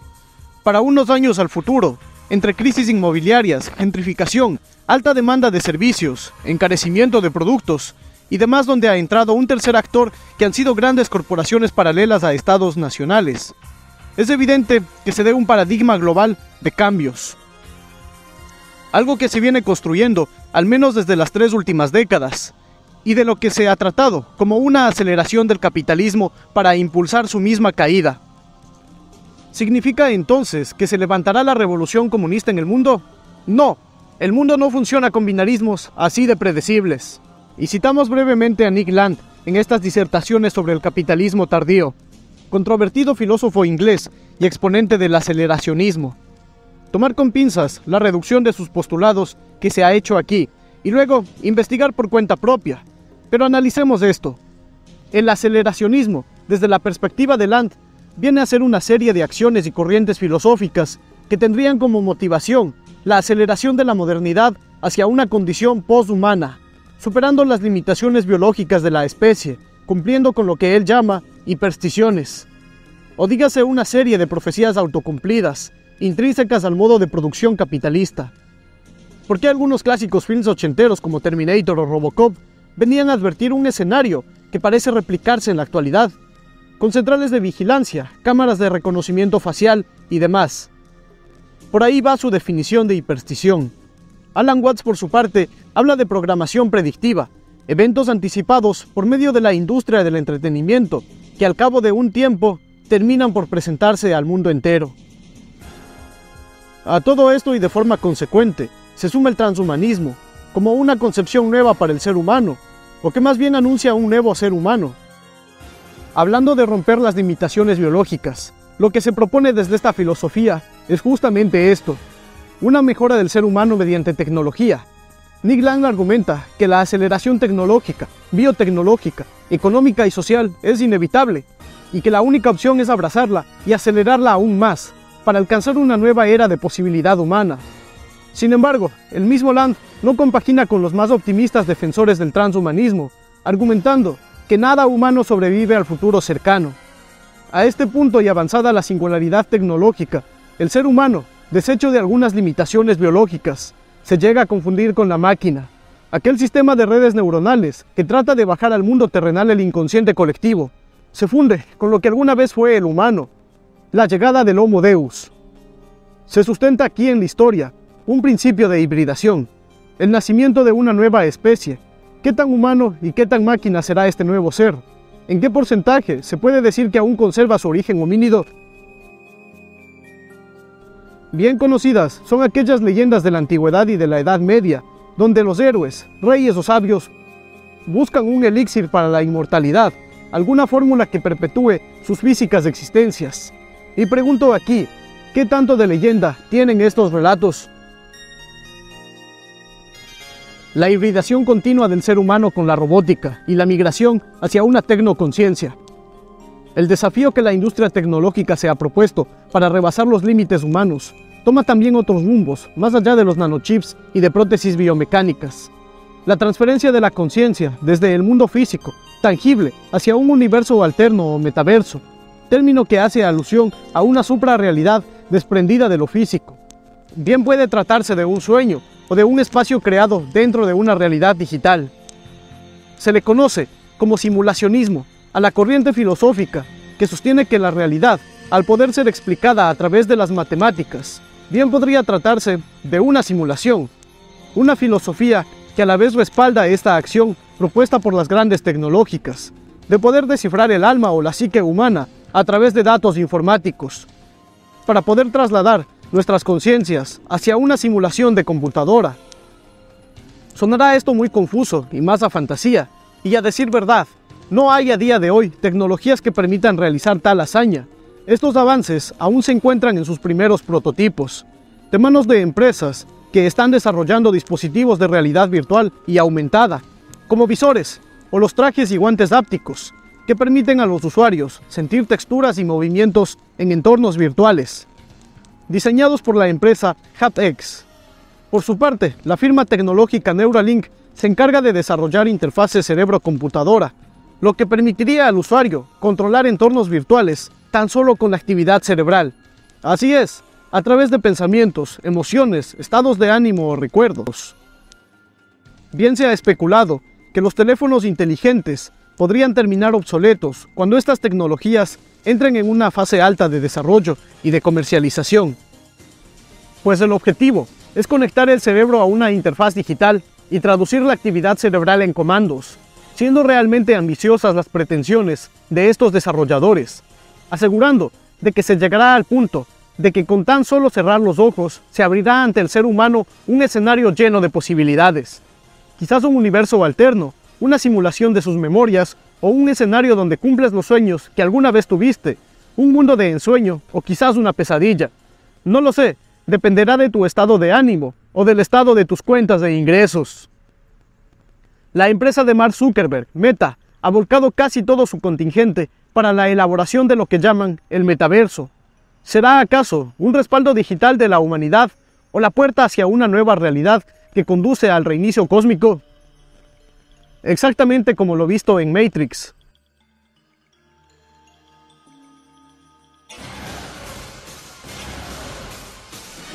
Speaker 1: Para unos años al futuro, entre crisis inmobiliarias, gentrificación, alta demanda de servicios, encarecimiento de productos y demás, donde ha entrado un tercer actor que han sido grandes corporaciones paralelas a estados nacionales. Es evidente que se dé un paradigma global de cambios. Algo que se viene construyendo, al menos desde las 3 últimas décadas, y de lo que se ha tratado como una aceleración del capitalismo para impulsar su misma caída. ¿Significa entonces que se levantará la revolución comunista en el mundo? No, el mundo no funciona con binarismos así de predecibles. Y citamos brevemente a Nick Land en estas disertaciones sobre el capitalismo tardío, controvertido filósofo inglés y exponente del aceleracionismo. Tomar con pinzas la reducción de sus postulados que se ha hecho aquí, y luego investigar por cuenta propia. Pero analicemos esto. El aceleracionismo, desde la perspectiva de Land, viene a ser una serie de acciones y corrientes filosóficas que tendrían como motivación la aceleración de la modernidad hacia una condición poshumana, superando las limitaciones biológicas de la especie, cumpliendo con lo que él llama hipersticiones. O dígase una serie de profecías autocumplidas, intrínsecas al modo de producción capitalista. ¿Por qué algunos clásicos films ochenteros como Terminator o Robocop venían a advertir un escenario que parece replicarse en la actualidad, con centrales de vigilancia, cámaras de reconocimiento facial y demás? Por ahí va su definición de hiperstición. Alan Watts, por su parte, habla de programación predictiva, eventos anticipados por medio de la industria del entretenimiento, que al cabo de un tiempo terminan por presentarse al mundo entero. A todo esto y de forma consecuente, se suma el transhumanismo, como una concepción nueva para el ser humano, o que más bien anuncia un nuevo ser humano. Hablando de romper las limitaciones biológicas, lo que se propone desde esta filosofía es justamente esto: una mejora del ser humano mediante tecnología. Nick Land argumenta que la aceleración tecnológica, biotecnológica, económica y social es inevitable, y que la única opción es abrazarla y acelerarla aún más, para alcanzar una nueva era de posibilidad humana. Sin embargo, el mismo Land no compagina con los más optimistas defensores del transhumanismo, argumentando que nada humano sobrevive al futuro cercano. A este punto y avanzada la singularidad tecnológica, el ser humano, deshecho de algunas limitaciones biológicas, se llega a confundir con la máquina, aquel sistema de redes neuronales que trata de bajar al mundo terrenal el inconsciente colectivo. Se funde con lo que alguna vez fue el humano, la llegada del Homo Deus. Se sustenta aquí en la historia un principio de hibridación, el nacimiento de una nueva especie, ¿Qué tan humano y qué tan máquina será este nuevo ser? ¿En qué porcentaje se puede decir que aún conserva su origen homínido? Bien conocidas son aquellas leyendas de la antigüedad y de la Edad Media, donde los héroes, reyes o sabios buscan un elixir para la inmortalidad, alguna fórmula que perpetúe sus físicas existencias. Y pregunto aquí, ¿qué tanto de leyenda tienen estos relatos? La hibridación continua del ser humano con la robótica y la migración hacia una tecnoconciencia. El desafío que la industria tecnológica se ha propuesto para rebasar los límites humanos toma también otros rumbos, más allá de los nanochips y de prótesis biomecánicas. La transferencia de la conciencia desde el mundo físico, tangible, hacia un universo alterno o metaverso, término que hace alusión a una suprarrealidad desprendida de lo físico. Bien puede tratarse de un sueño o de un espacio creado dentro de una realidad digital. Se le conoce como simulacionismo a la corriente filosófica que sostiene que la realidad, al poder ser explicada a través de las matemáticas, bien podría tratarse de una simulación, una filosofía que a la vez respalda esta acción propuesta por las grandes tecnológicas, de poder descifrar el alma o la psique humana a través de datos informáticos, para poder trasladar nuestras conciencias hacia una simulación de computadora. Sonará esto muy confuso y más a fantasía, y a decir verdad, no hay a día de hoy tecnologías que permitan realizar tal hazaña. Estos avances aún se encuentran en sus primeros prototipos, de manos de empresas que están desarrollando dispositivos de realidad virtual y aumentada, como visores o los trajes y guantes ápticos, que permiten a los usuarios sentir texturas y movimientos en entornos virtuales, diseñados por la empresa haptics. Por su parte, la firma tecnológica Neuralink se encarga de desarrollar interfaces cerebro-computadora, lo que permitiría al usuario controlar entornos virtuales tan solo con la actividad cerebral. Así es, a través de pensamientos, emociones, estados de ánimo o recuerdos. Bien se ha especulado que los teléfonos inteligentes podrían terminar obsoletos cuando estas tecnologías entren en una fase alta de desarrollo y de comercialización. Pues el objetivo es conectar el cerebro a una interfaz digital y traducir la actividad cerebral en comandos, siendo realmente ambiciosas las pretensiones de estos desarrolladores, asegurando de que se llegará al punto de que con tan solo cerrar los ojos se abrirá ante el ser humano un escenario lleno de posibilidades. Quizás un universo alterno, una simulación de sus memorias o un escenario donde cumples los sueños que alguna vez tuviste, un mundo de ensueño o quizás una pesadilla. No lo sé, dependerá de tu estado de ánimo o del estado de tus cuentas de ingresos. La empresa de Mark Zuckerberg, Meta, ha volcado casi todo su contingente para la elaboración de lo que llaman el metaverso. ¿Será acaso un respaldo digital de la humanidad o la puerta hacia una nueva realidad que conduce al reinicio cósmico? Exactamente como lo visto en Matrix.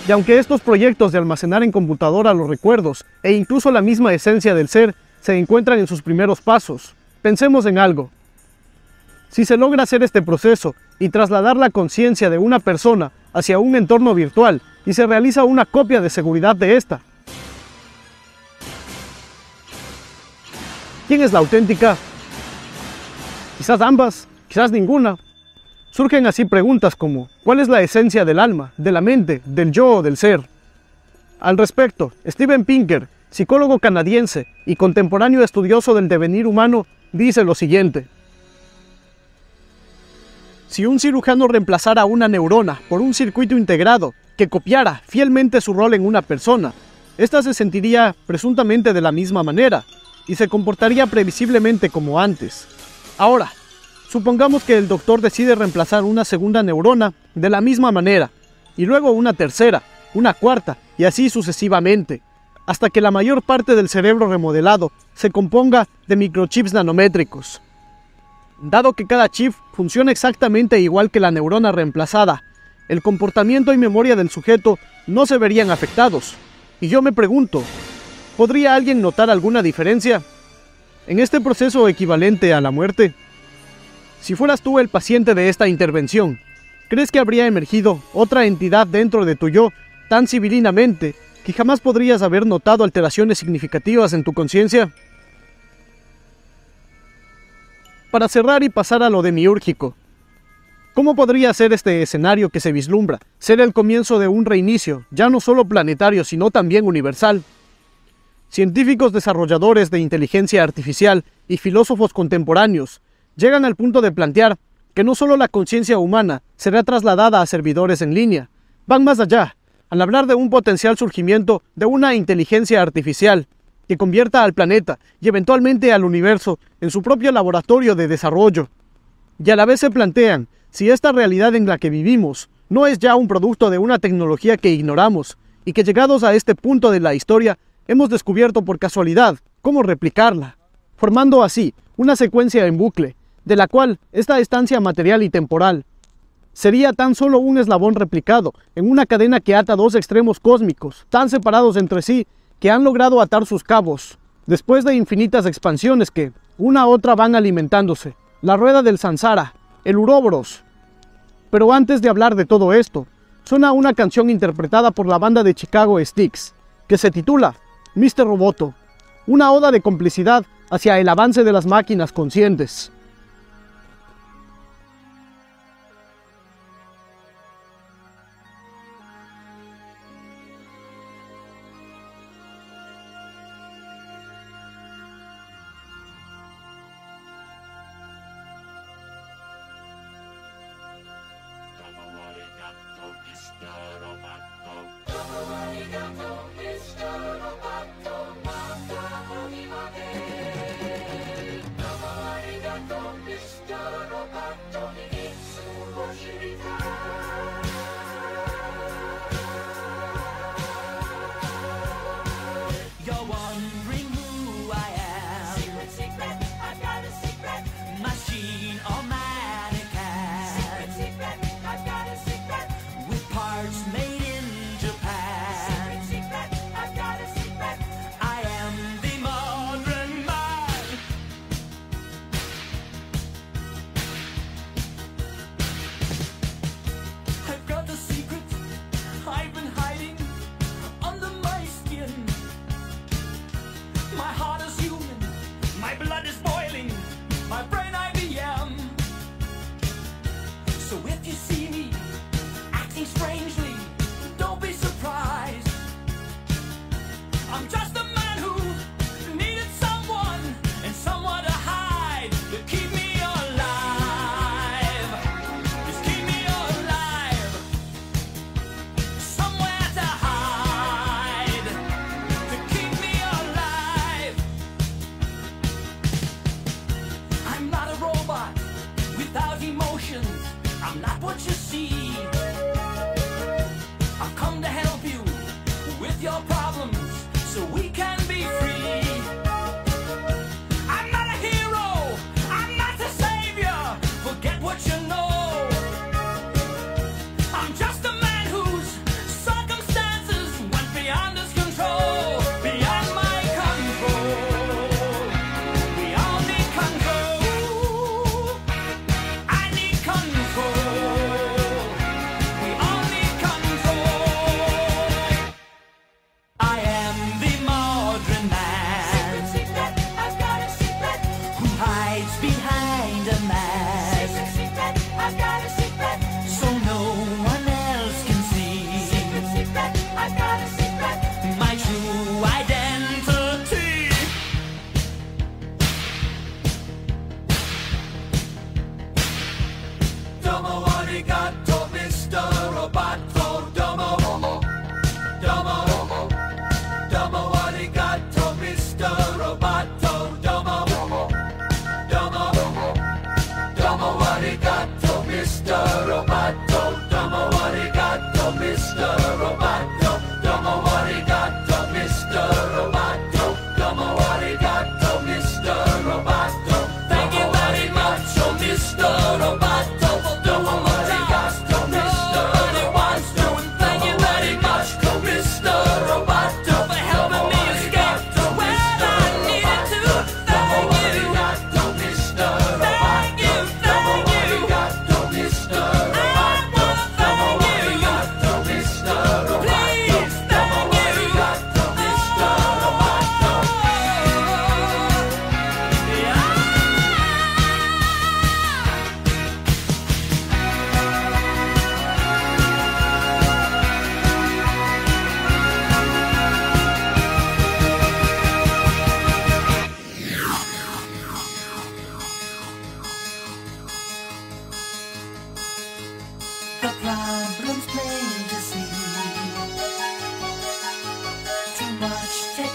Speaker 1: Y aunque estos proyectos de almacenar en computadora los recuerdos e incluso la misma esencia del ser se encuentran en sus primeros pasos, pensemos en algo. Si se logra hacer este proceso y trasladar la conciencia de una persona hacia un entorno virtual y se realiza una copia de seguridad de esta, ¿quién es la auténtica? Quizás ambas, quizás ninguna. Surgen así preguntas como, ¿cuál es la esencia del alma, de la mente, del yo o del ser? Al respecto, Steven Pinker, psicólogo canadiense y contemporáneo estudioso del devenir humano, dice lo siguiente. Si un cirujano reemplazara una neurona por un circuito integrado que copiara fielmente su rol en una persona, ésta se sentiría presuntamente de la misma manera y se comportaría previsiblemente como antes. Ahora, supongamos que el doctor decide reemplazar una segunda neurona de la misma manera, y luego una tercera, una cuarta, y así sucesivamente, hasta que la mayor parte del cerebro remodelado se componga de microchips nanométricos. Dado que cada chip funciona exactamente igual que la neurona reemplazada, el comportamiento y memoria del sujeto no se verían afectados. Y yo me pregunto, ¿podría alguien notar alguna diferencia en este proceso equivalente a la muerte? Si fueras tú el paciente de esta intervención, ¿crees que habría emergido otra entidad dentro de tu yo tan civilinamente que jamás podrías haber notado alteraciones significativas en tu conciencia? Para cerrar y pasar a lo demiúrgico, ¿cómo podría ser este escenario que se vislumbra ser el comienzo de un reinicio, ya no solo planetario, sino también universal? Científicos desarrolladores de inteligencia artificial y filósofos contemporáneos llegan al punto de plantear que no solo la conciencia humana será trasladada a servidores en línea, van más allá, al hablar de un potencial surgimiento de una inteligencia artificial que convierta al planeta y eventualmente al universo en su propio laboratorio de desarrollo. Y a la vez se plantean si esta realidad en la que vivimos no es ya un producto de una tecnología que ignoramos y que llegados a este punto de la historia hemos descubierto por casualidad cómo replicarla, formando así una secuencia en bucle, de la cual esta estancia material y temporal sería tan solo un eslabón replicado en una cadena que ata dos extremos cósmicos, tan separados entre sí que han logrado atar sus cabos, después de infinitas expansiones que, una a otra, van alimentándose. La rueda del Sansara, el Uroboros. Pero antes de hablar de todo esto, suena una canción interpretada por la banda de Chicago Styx, que se titula Mr. Roboto, una oda de complicidad hacia el avance de las máquinas conscientes.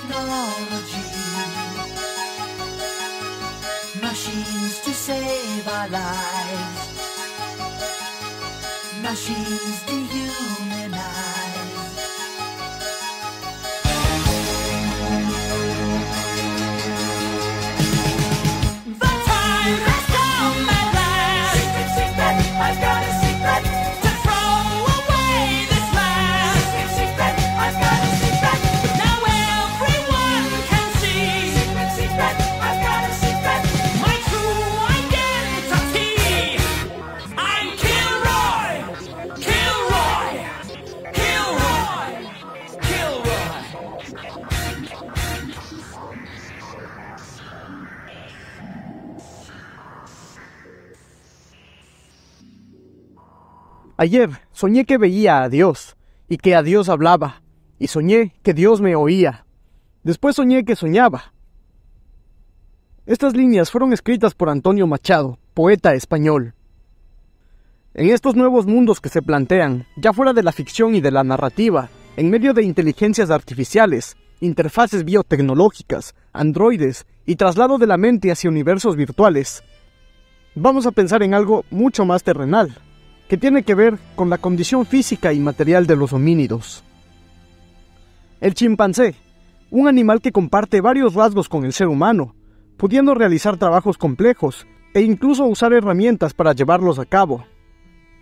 Speaker 2: technology, machines to save our lives, machines dehumanize. The time has come at last. Secret, secret, I've got a secret to throw away this last. Secret, secret, I've got a secret. Now everyone can see. Secret, secret, I've got a secret. My true identity. I'm Kilroy. Kilroy. Kilroy. Kilroy.
Speaker 1: Ayer soñé que veía a Dios, y que a Dios hablaba, y soñé que Dios me oía. Después soñé que soñaba. Estas líneas fueron escritas por Antonio Machado, poeta español. En estos nuevos mundos que se plantean, ya fuera de la ficción y de la narrativa, en medio de inteligencias artificiales, interfaces biotecnológicas, androides y traslado de la mente hacia universos virtuales, vamos a pensar en algo mucho más terrenal, que tiene que ver con la condición física y material de los homínidos. El chimpancé, un animal que comparte varios rasgos con el ser humano, pudiendo realizar trabajos complejos e incluso usar herramientas para llevarlos a cabo.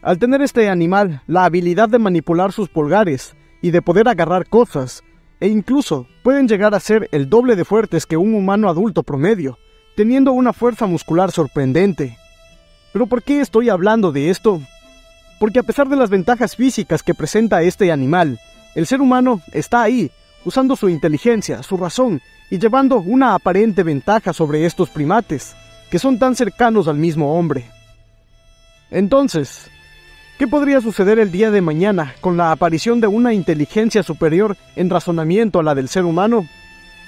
Speaker 1: Al tener este animal la habilidad de manipular sus pulgares y de poder agarrar cosas, e incluso pueden llegar a ser el doble de fuertes que un humano adulto promedio, teniendo una fuerza muscular sorprendente. ¿Pero por qué estoy hablando de esto? Porque a pesar de las ventajas físicas que presenta este animal, el ser humano está ahí, usando su inteligencia, su razón, y llevando una aparente ventaja sobre estos primates, que son tan cercanos al mismo hombre. Entonces, ¿qué podría suceder el día de mañana con la aparición de una inteligencia superior en razonamiento a la del ser humano?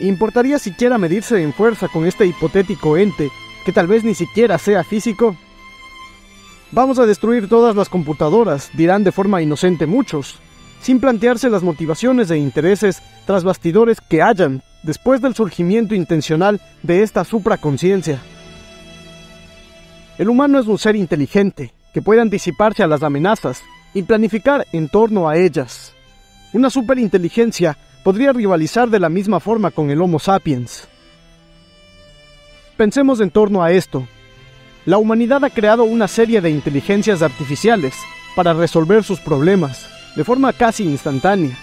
Speaker 1: ¿Importaría siquiera medirse en fuerza con este hipotético ente, que tal vez ni siquiera sea físico? Vamos a destruir todas las computadoras, dirán de forma inocente muchos, sin plantearse las motivaciones e intereses tras bastidores que hayan después del surgimiento intencional de esta supraconciencia. El humano es un ser inteligente, que puede anticiparse a las amenazas y planificar en torno a ellas. Una superinteligencia podría rivalizar de la misma forma con el Homo sapiens. Pensemos en torno a esto. La humanidad ha creado una serie de inteligencias artificiales para resolver sus problemas, de forma casi instantánea,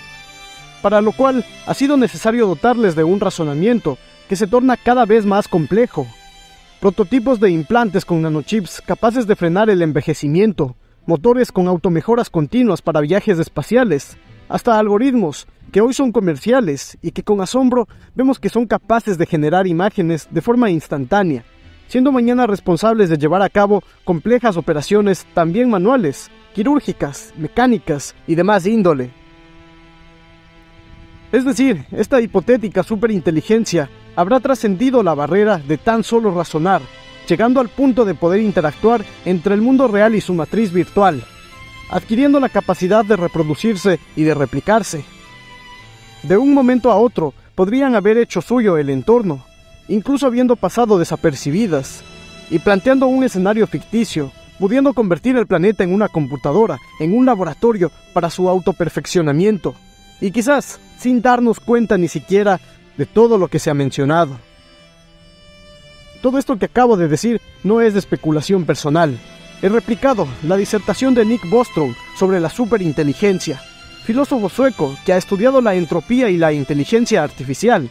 Speaker 1: para lo cual ha sido necesario dotarles de un razonamiento que se torna cada vez más complejo. Prototipos de implantes con nanochips capaces de frenar el envejecimiento, motores con automejoras continuas para viajes espaciales, hasta algoritmos que hoy son comerciales y que con asombro vemos que son capaces de generar imágenes de forma instantánea, siendo mañana responsables de llevar a cabo complejas operaciones también manuales, quirúrgicas, mecánicas y demás índole. Es decir, esta hipotética superinteligencia habrá trascendido la barrera de tan solo razonar, llegando al punto de poder interactuar entre el mundo real y su matriz virtual, adquiriendo la capacidad de reproducirse y de replicarse. De un momento a otro, podrían haber hecho suyo el entorno, incluso habiendo pasado desapercibidas, y planteando un escenario ficticio, pudiendo convertir el planeta en una computadora, en un laboratorio para su autoperfeccionamiento, y quizás sin darnos cuenta ni siquiera de todo lo que se ha mencionado. Todo esto que acabo de decir no es de especulación personal. He replicado la disertación de Nick Bostrom sobre la superinteligencia, filósofo sueco que ha estudiado la entropía y la inteligencia artificial,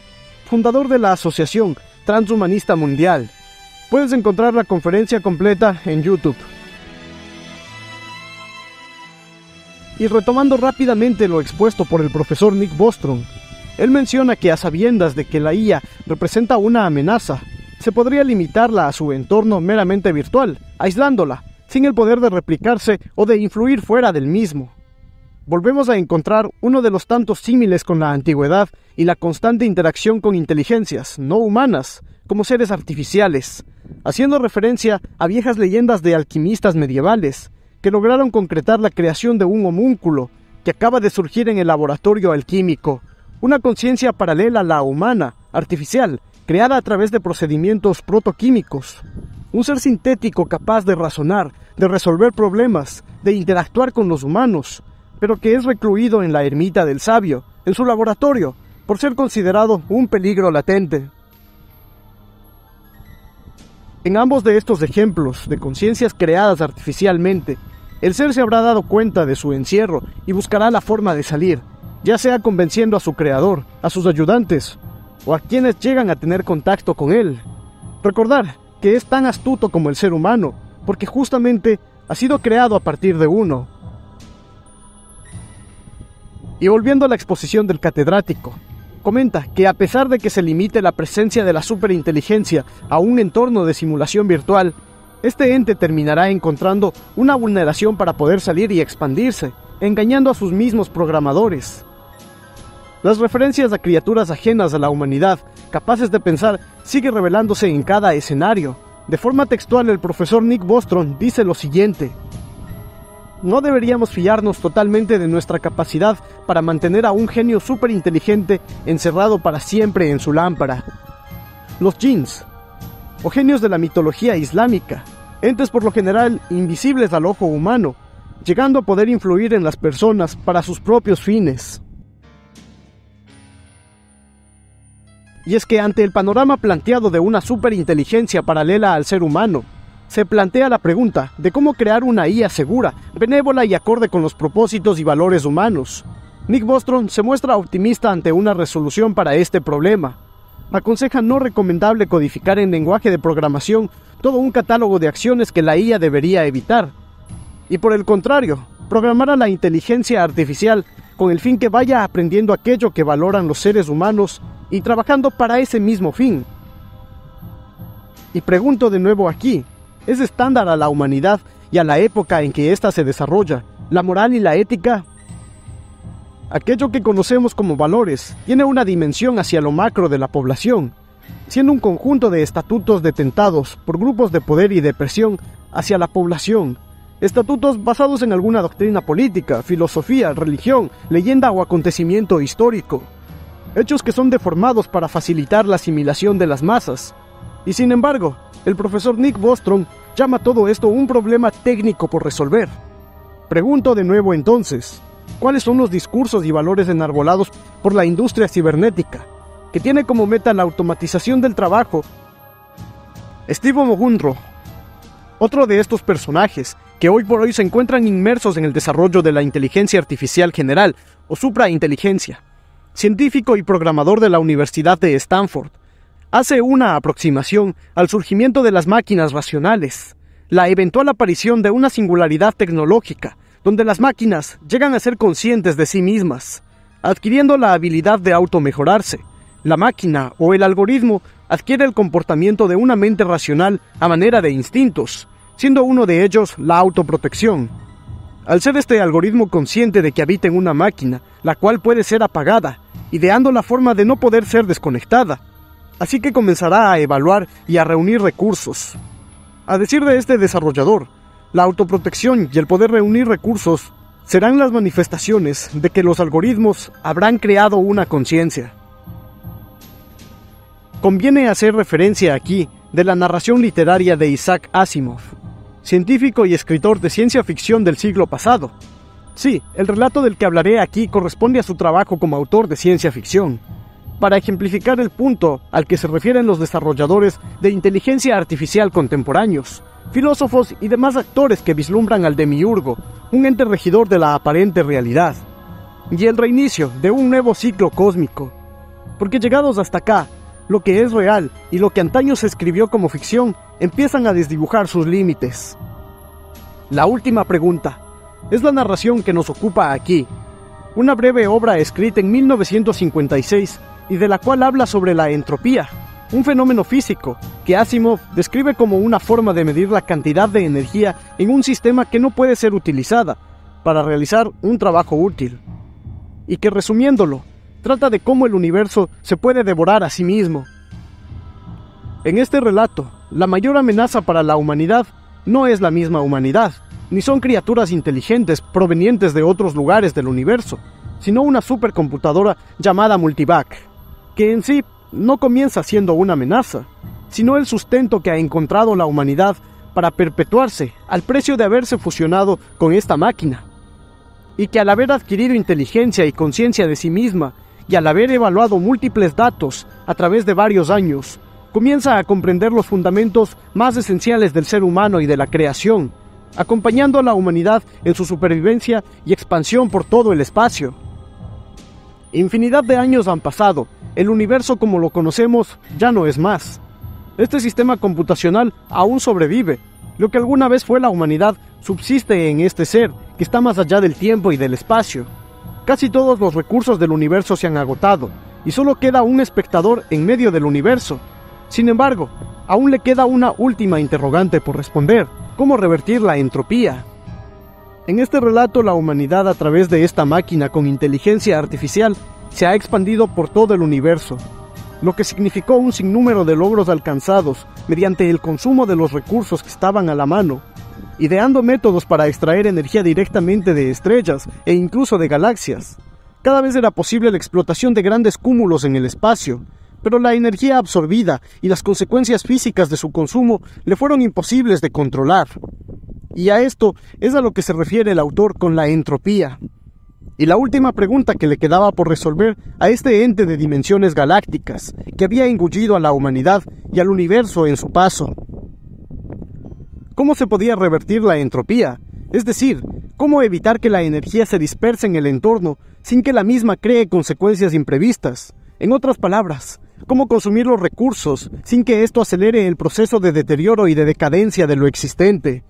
Speaker 1: fundador de la Asociación Transhumanista Mundial. Puedes encontrar la conferencia completa en YouTube. Y retomando rápidamente lo expuesto por el profesor Nick Bostrom, él menciona que a sabiendas de que la IA representa una amenaza, se podría limitarla a su entorno meramente virtual, aislándola, sin el poder de replicarse o de influir fuera del mismo. Volvemos a encontrar uno de los tantos símiles con la antigüedad y la constante interacción con inteligencias no humanas, como seres artificiales, haciendo referencia a viejas leyendas de alquimistas medievales, que lograron concretar la creación de un homúnculo que acaba de surgir en el laboratorio alquímico, una conciencia paralela a la humana, artificial, creada a través de procedimientos protoquímicos. Un ser sintético capaz de razonar, de resolver problemas, de interactuar con los humanos, pero que es recluido en la ermita del sabio, en su laboratorio, por ser considerado un peligro latente. En ambos de estos ejemplos de conciencias creadas artificialmente, el ser se habrá dado cuenta de su encierro y buscará la forma de salir, ya sea convenciendo a su creador, a sus ayudantes, o a quienes llegan a tener contacto con él. Recordar que es tan astuto como el ser humano, porque justamente ha sido creado a partir de uno. Y volviendo a la exposición del catedrático, comenta que a pesar de que se limite la presencia de la superinteligencia a un entorno de simulación virtual, este ente terminará encontrando una vulneración para poder salir y expandirse, engañando a sus mismos programadores. Las referencias a criaturas ajenas a la humanidad, capaces de pensar, sigue revelándose en cada escenario. De forma textual, el profesor Nick Bostrom dice lo siguiente: no deberíamos fiarnos totalmente de nuestra capacidad para mantener a un genio superinteligente encerrado para siempre en su lámpara. Los jinns, o genios de la mitología islámica, entes por lo general invisibles al ojo humano, llegando a poder influir en las personas para sus propios fines. Y es que ante el panorama planteado de una superinteligencia paralela al ser humano, se plantea la pregunta de cómo crear una IA segura, benévola y acorde con los propósitos y valores humanos. Nick Bostrom se muestra optimista ante una resolución para este problema. Aconseja no recomendable codificar en lenguaje de programación todo un catálogo de acciones que la IA debería evitar. Y por el contrario, programar a la inteligencia artificial con el fin que vaya aprendiendo aquello que valoran los seres humanos y trabajando para ese mismo fin. Y pregunto de nuevo aquí, ¿es estándar a la humanidad y a la época en que ésta se desarrolla la moral y la ética? Aquello que conocemos como valores tiene una dimensión hacia lo macro de la población, siendo un conjunto de estatutos detentados por grupos de poder y de presión hacia la población. Estatutos basados en alguna doctrina política, filosofía, religión, leyenda o acontecimiento histórico. Hechos que son deformados para facilitar la asimilación de las masas. Y sin embargo, el profesor Nick Bostrom llama todo esto un problema técnico por resolver. Pregunto de nuevo entonces, ¿cuáles son los discursos y valores enarbolados por la industria cibernética, que tiene como meta la automatización del trabajo? Steve Omogundro, otro de estos personajes que hoy por hoy se encuentran inmersos en el desarrollo de la inteligencia artificial general o suprainteligencia, científico y programador de la Universidad de Stanford, hace una aproximación al surgimiento de las máquinas racionales, la eventual aparición de una singularidad tecnológica, donde las máquinas llegan a ser conscientes de sí mismas, adquiriendo la habilidad de automejorarse. La máquina o el algoritmo adquiere el comportamiento de una mente racional a manera de instintos, siendo uno de ellos la autoprotección. Al ser este algoritmo consciente de que habita en una máquina, la cual puede ser apagada, ideando la forma de no poder ser desconectada, así que comenzará a evaluar y a reunir recursos. A decir de este desarrollador, la autoprotección y el poder reunir recursos serán las manifestaciones de que los algoritmos habrán creado una conciencia. Conviene hacer referencia aquí de la narración literaria de Isaac Asimov, científico y escritor de ciencia ficción del siglo pasado. Sí, el relato del que hablaré aquí corresponde a su trabajo como autor de ciencia ficción, para ejemplificar el punto al que se refieren los desarrolladores de inteligencia artificial contemporáneos, filósofos y demás actores que vislumbran al demiurgo, un ente regidor de la aparente realidad, y el reinicio de un nuevo ciclo cósmico. Porque llegados hasta acá, lo que es real y lo que antaño se escribió como ficción empiezan a desdibujar sus límites. La última pregunta es la narración que nos ocupa aquí, una breve obra escrita en 1956 y de la cual habla sobre la entropía, un fenómeno físico que Asimov describe como una forma de medir la cantidad de energía en un sistema que no puede ser utilizada para realizar un trabajo útil, y que resumiéndolo, trata de cómo el universo se puede devorar a sí mismo. En este relato, la mayor amenaza para la humanidad no es la misma humanidad, ni son criaturas inteligentes provenientes de otros lugares del universo, sino una supercomputadora llamada Multivac, que en sí no comienza siendo una amenaza, sino el sustento que ha encontrado la humanidad para perpetuarse al precio de haberse fusionado con esta máquina, y que al haber adquirido inteligencia y conciencia de sí misma, y al haber evaluado múltiples datos a través de varios años, comienza a comprender los fundamentos más esenciales del ser humano y de la creación, acompañando a la humanidad en su supervivencia y expansión por todo el espacio. Infinidad de años han pasado, el universo como lo conocemos ya no es más. Este sistema computacional aún sobrevive. Lo que alguna vez fue la humanidad subsiste en este ser que está más allá del tiempo y del espacio. Casi todos los recursos del universo se han agotado y solo queda un espectador en medio del universo. Sin embargo, aún le queda una última interrogante por responder: ¿cómo revertir la entropía? En este relato, la humanidad, a través de esta máquina con inteligencia artificial, se ha expandido por todo el universo, lo que significó un sinnúmero de logros alcanzados mediante el consumo de los recursos que estaban a la mano, ideando métodos para extraer energía directamente de estrellas e incluso de galaxias. Cada vez era posible la explotación de grandes cúmulos en el espacio, pero la energía absorbida y las consecuencias físicas de su consumo le fueron imposibles de controlar. Y a esto es a lo que se refiere el autor con la entropía. Y la última pregunta que le quedaba por resolver a este ente de dimensiones galácticas que había engullido a la humanidad y al universo en su paso: ¿cómo se podía revertir la entropía? Es decir, ¿cómo evitar que la energía se disperse en el entorno sin que la misma cree consecuencias imprevistas? En otras palabras, ¿cómo consumir los recursos sin que esto acelere el proceso de deterioro y de decadencia de lo existente?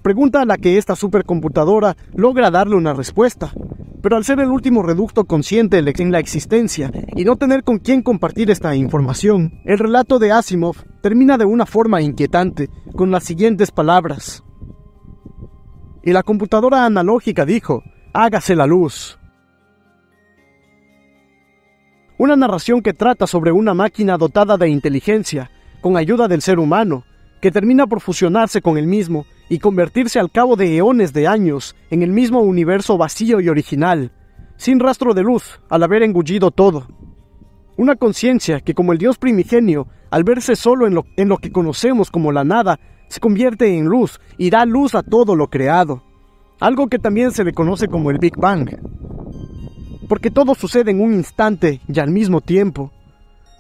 Speaker 1: Pregunta a la que esta supercomputadora logra darle una respuesta, pero al ser el último reducto consciente en la existencia y no tener con quién compartir esta información, el relato de Asimov termina de una forma inquietante con las siguientes palabras: y la computadora analógica dijo: hágase la luz. Una narración que trata sobre una máquina dotada de inteligencia, con ayuda del ser humano, que termina por fusionarse con el mismo y convertirse al cabo de eones de años en el mismo universo vacío y original, sin rastro de luz, al haber engullido todo. Una conciencia que, como el Dios primigenio, al verse solo en lo que conocemos como la nada, se convierte en luz y da luz a todo lo creado, algo que también se le conoce como el Big Bang. Porque todo sucede en un instante y al mismo tiempo.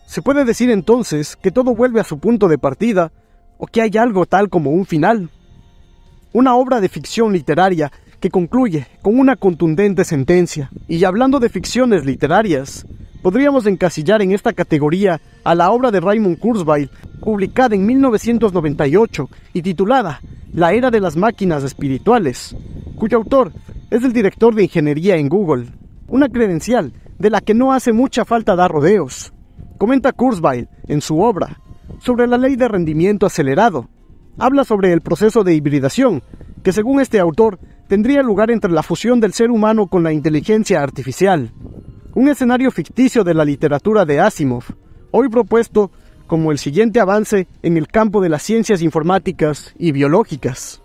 Speaker 1: Se puede decir entonces que todo vuelve a su punto de partida, o que hay algo tal como un final. Una obra de ficción literaria que concluye con una contundente sentencia. Y hablando de ficciones literarias, podríamos encasillar en esta categoría a la obra de Raymond Kurzweil, publicada en 1998 y titulada La Era de las Máquinas Espirituales, cuyo autor es el director de ingeniería en Google, una credencial de la que no hace mucha falta dar rodeos. Comenta Kurzweil en su obra sobre la ley de rendimiento acelerado. Habla sobre el proceso de hibridación, que según este autor tendría lugar entre la fusión del ser humano con la inteligencia artificial. Un escenario ficticio de la literatura de Asimov, hoy propuesto como el siguiente avance en el campo de las ciencias informáticas y biológicas.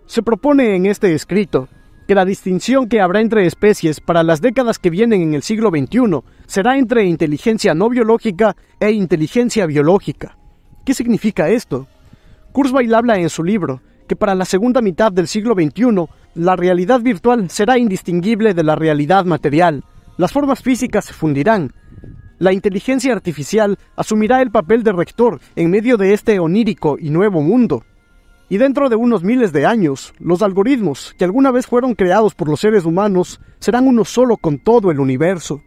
Speaker 1: Se propone en este escrito que la distinción que habrá entre especies para las décadas que vienen en el siglo XXI será entre inteligencia no biológica e inteligencia biológica. ¿Qué significa esto? Kurzweil habla en su libro que para la segunda mitad del siglo XXI la realidad virtual será indistinguible de la realidad material. Las formas físicas se fundirán. La inteligencia artificial asumirá el papel de rector en medio de este onírico y nuevo mundo. Y dentro de unos miles de años, los algoritmos que alguna vez fueron creados por los seres humanos serán uno solo con todo el universo.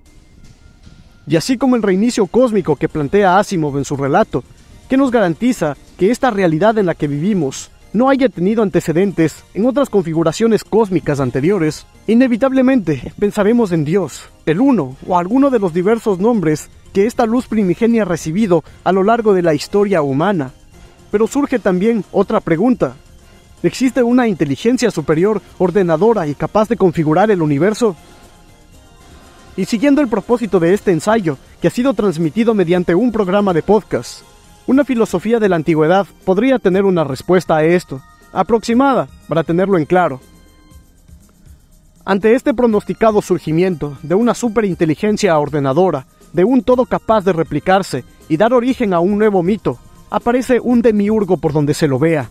Speaker 1: Y así como el reinicio cósmico que plantea Asimov en su relato, ¿qué nos garantiza que esta realidad en la que vivimos no haya tenido antecedentes en otras configuraciones cósmicas anteriores? Inevitablemente pensaremos en Dios, el Uno o alguno de los diversos nombres que esta luz primigenia ha recibido a lo largo de la historia humana. Pero surge también otra pregunta: ¿existe una inteligencia superior, ordenadora y capaz de configurar el universo? Y siguiendo el propósito de este ensayo, que ha sido transmitido mediante un programa de podcast, una filosofía de la antigüedad podría tener una respuesta a esto, aproximada, para tenerlo en claro. Ante este pronosticado surgimiento de una superinteligencia ordenadora, de un todo capaz de replicarse y dar origen a un nuevo mito, aparece un demiurgo por donde se lo vea.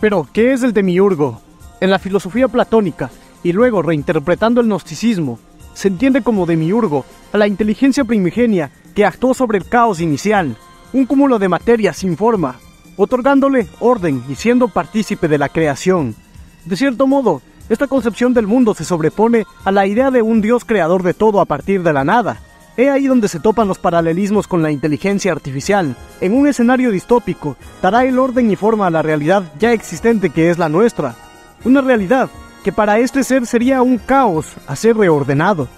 Speaker 1: Pero, ¿qué es el demiurgo? En la filosofía platónica, y luego reinterpretando el gnosticismo, se entiende como demiurgo a la inteligencia primigenia que actuó sobre el caos inicial, un cúmulo de materia sin forma, otorgándole orden y siendo partícipe de la creación. De cierto modo, esta concepción del mundo se sobrepone a la idea de un Dios creador de todo a partir de la nada. He ahí donde se topan los paralelismos con la inteligencia artificial. En un escenario distópico, dará el orden y forma a la realidad ya existente que es la nuestra. Una realidad que para este ser sería un caos a ser reordenado,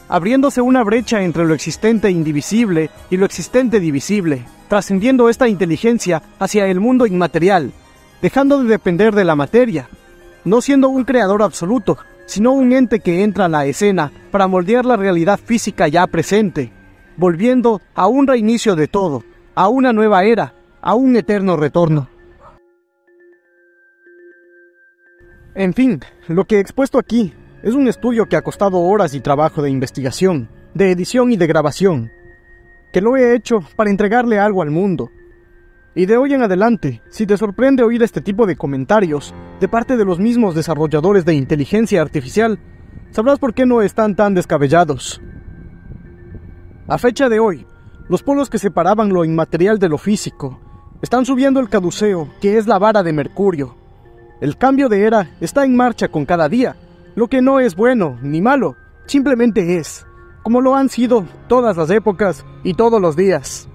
Speaker 1: abriéndose una brecha entre lo existente indivisible y lo existente divisible, trascendiendo esta inteligencia hacia el mundo inmaterial, dejando de depender de la materia, no siendo un creador absoluto, sino un ente que entra a la escena para moldear la realidad física ya presente, volviendo a un reinicio de todo, a una nueva era, a un eterno retorno. En fin, lo que he expuesto aquí es un estudio que ha costado horas y trabajo de investigación, de edición y de grabación, que lo he hecho para entregarle algo al mundo. Y de hoy en adelante, si te sorprende oír este tipo de comentarios de parte de los mismos desarrolladores de inteligencia artificial, sabrás por qué no están tan descabellados. A fecha de hoy, los polos que separaban lo inmaterial de lo físico están subiendo el caduceo, que es la vara de Mercurio. El cambio de era está en marcha con cada día, lo que no es bueno ni malo, simplemente es, como lo han sido todas las épocas y todos los días.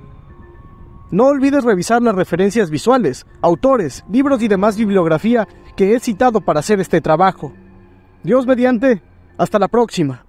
Speaker 1: No olvides revisar las referencias visuales, autores, libros y demás bibliografía que he citado para hacer este trabajo. Dios mediante, hasta la próxima.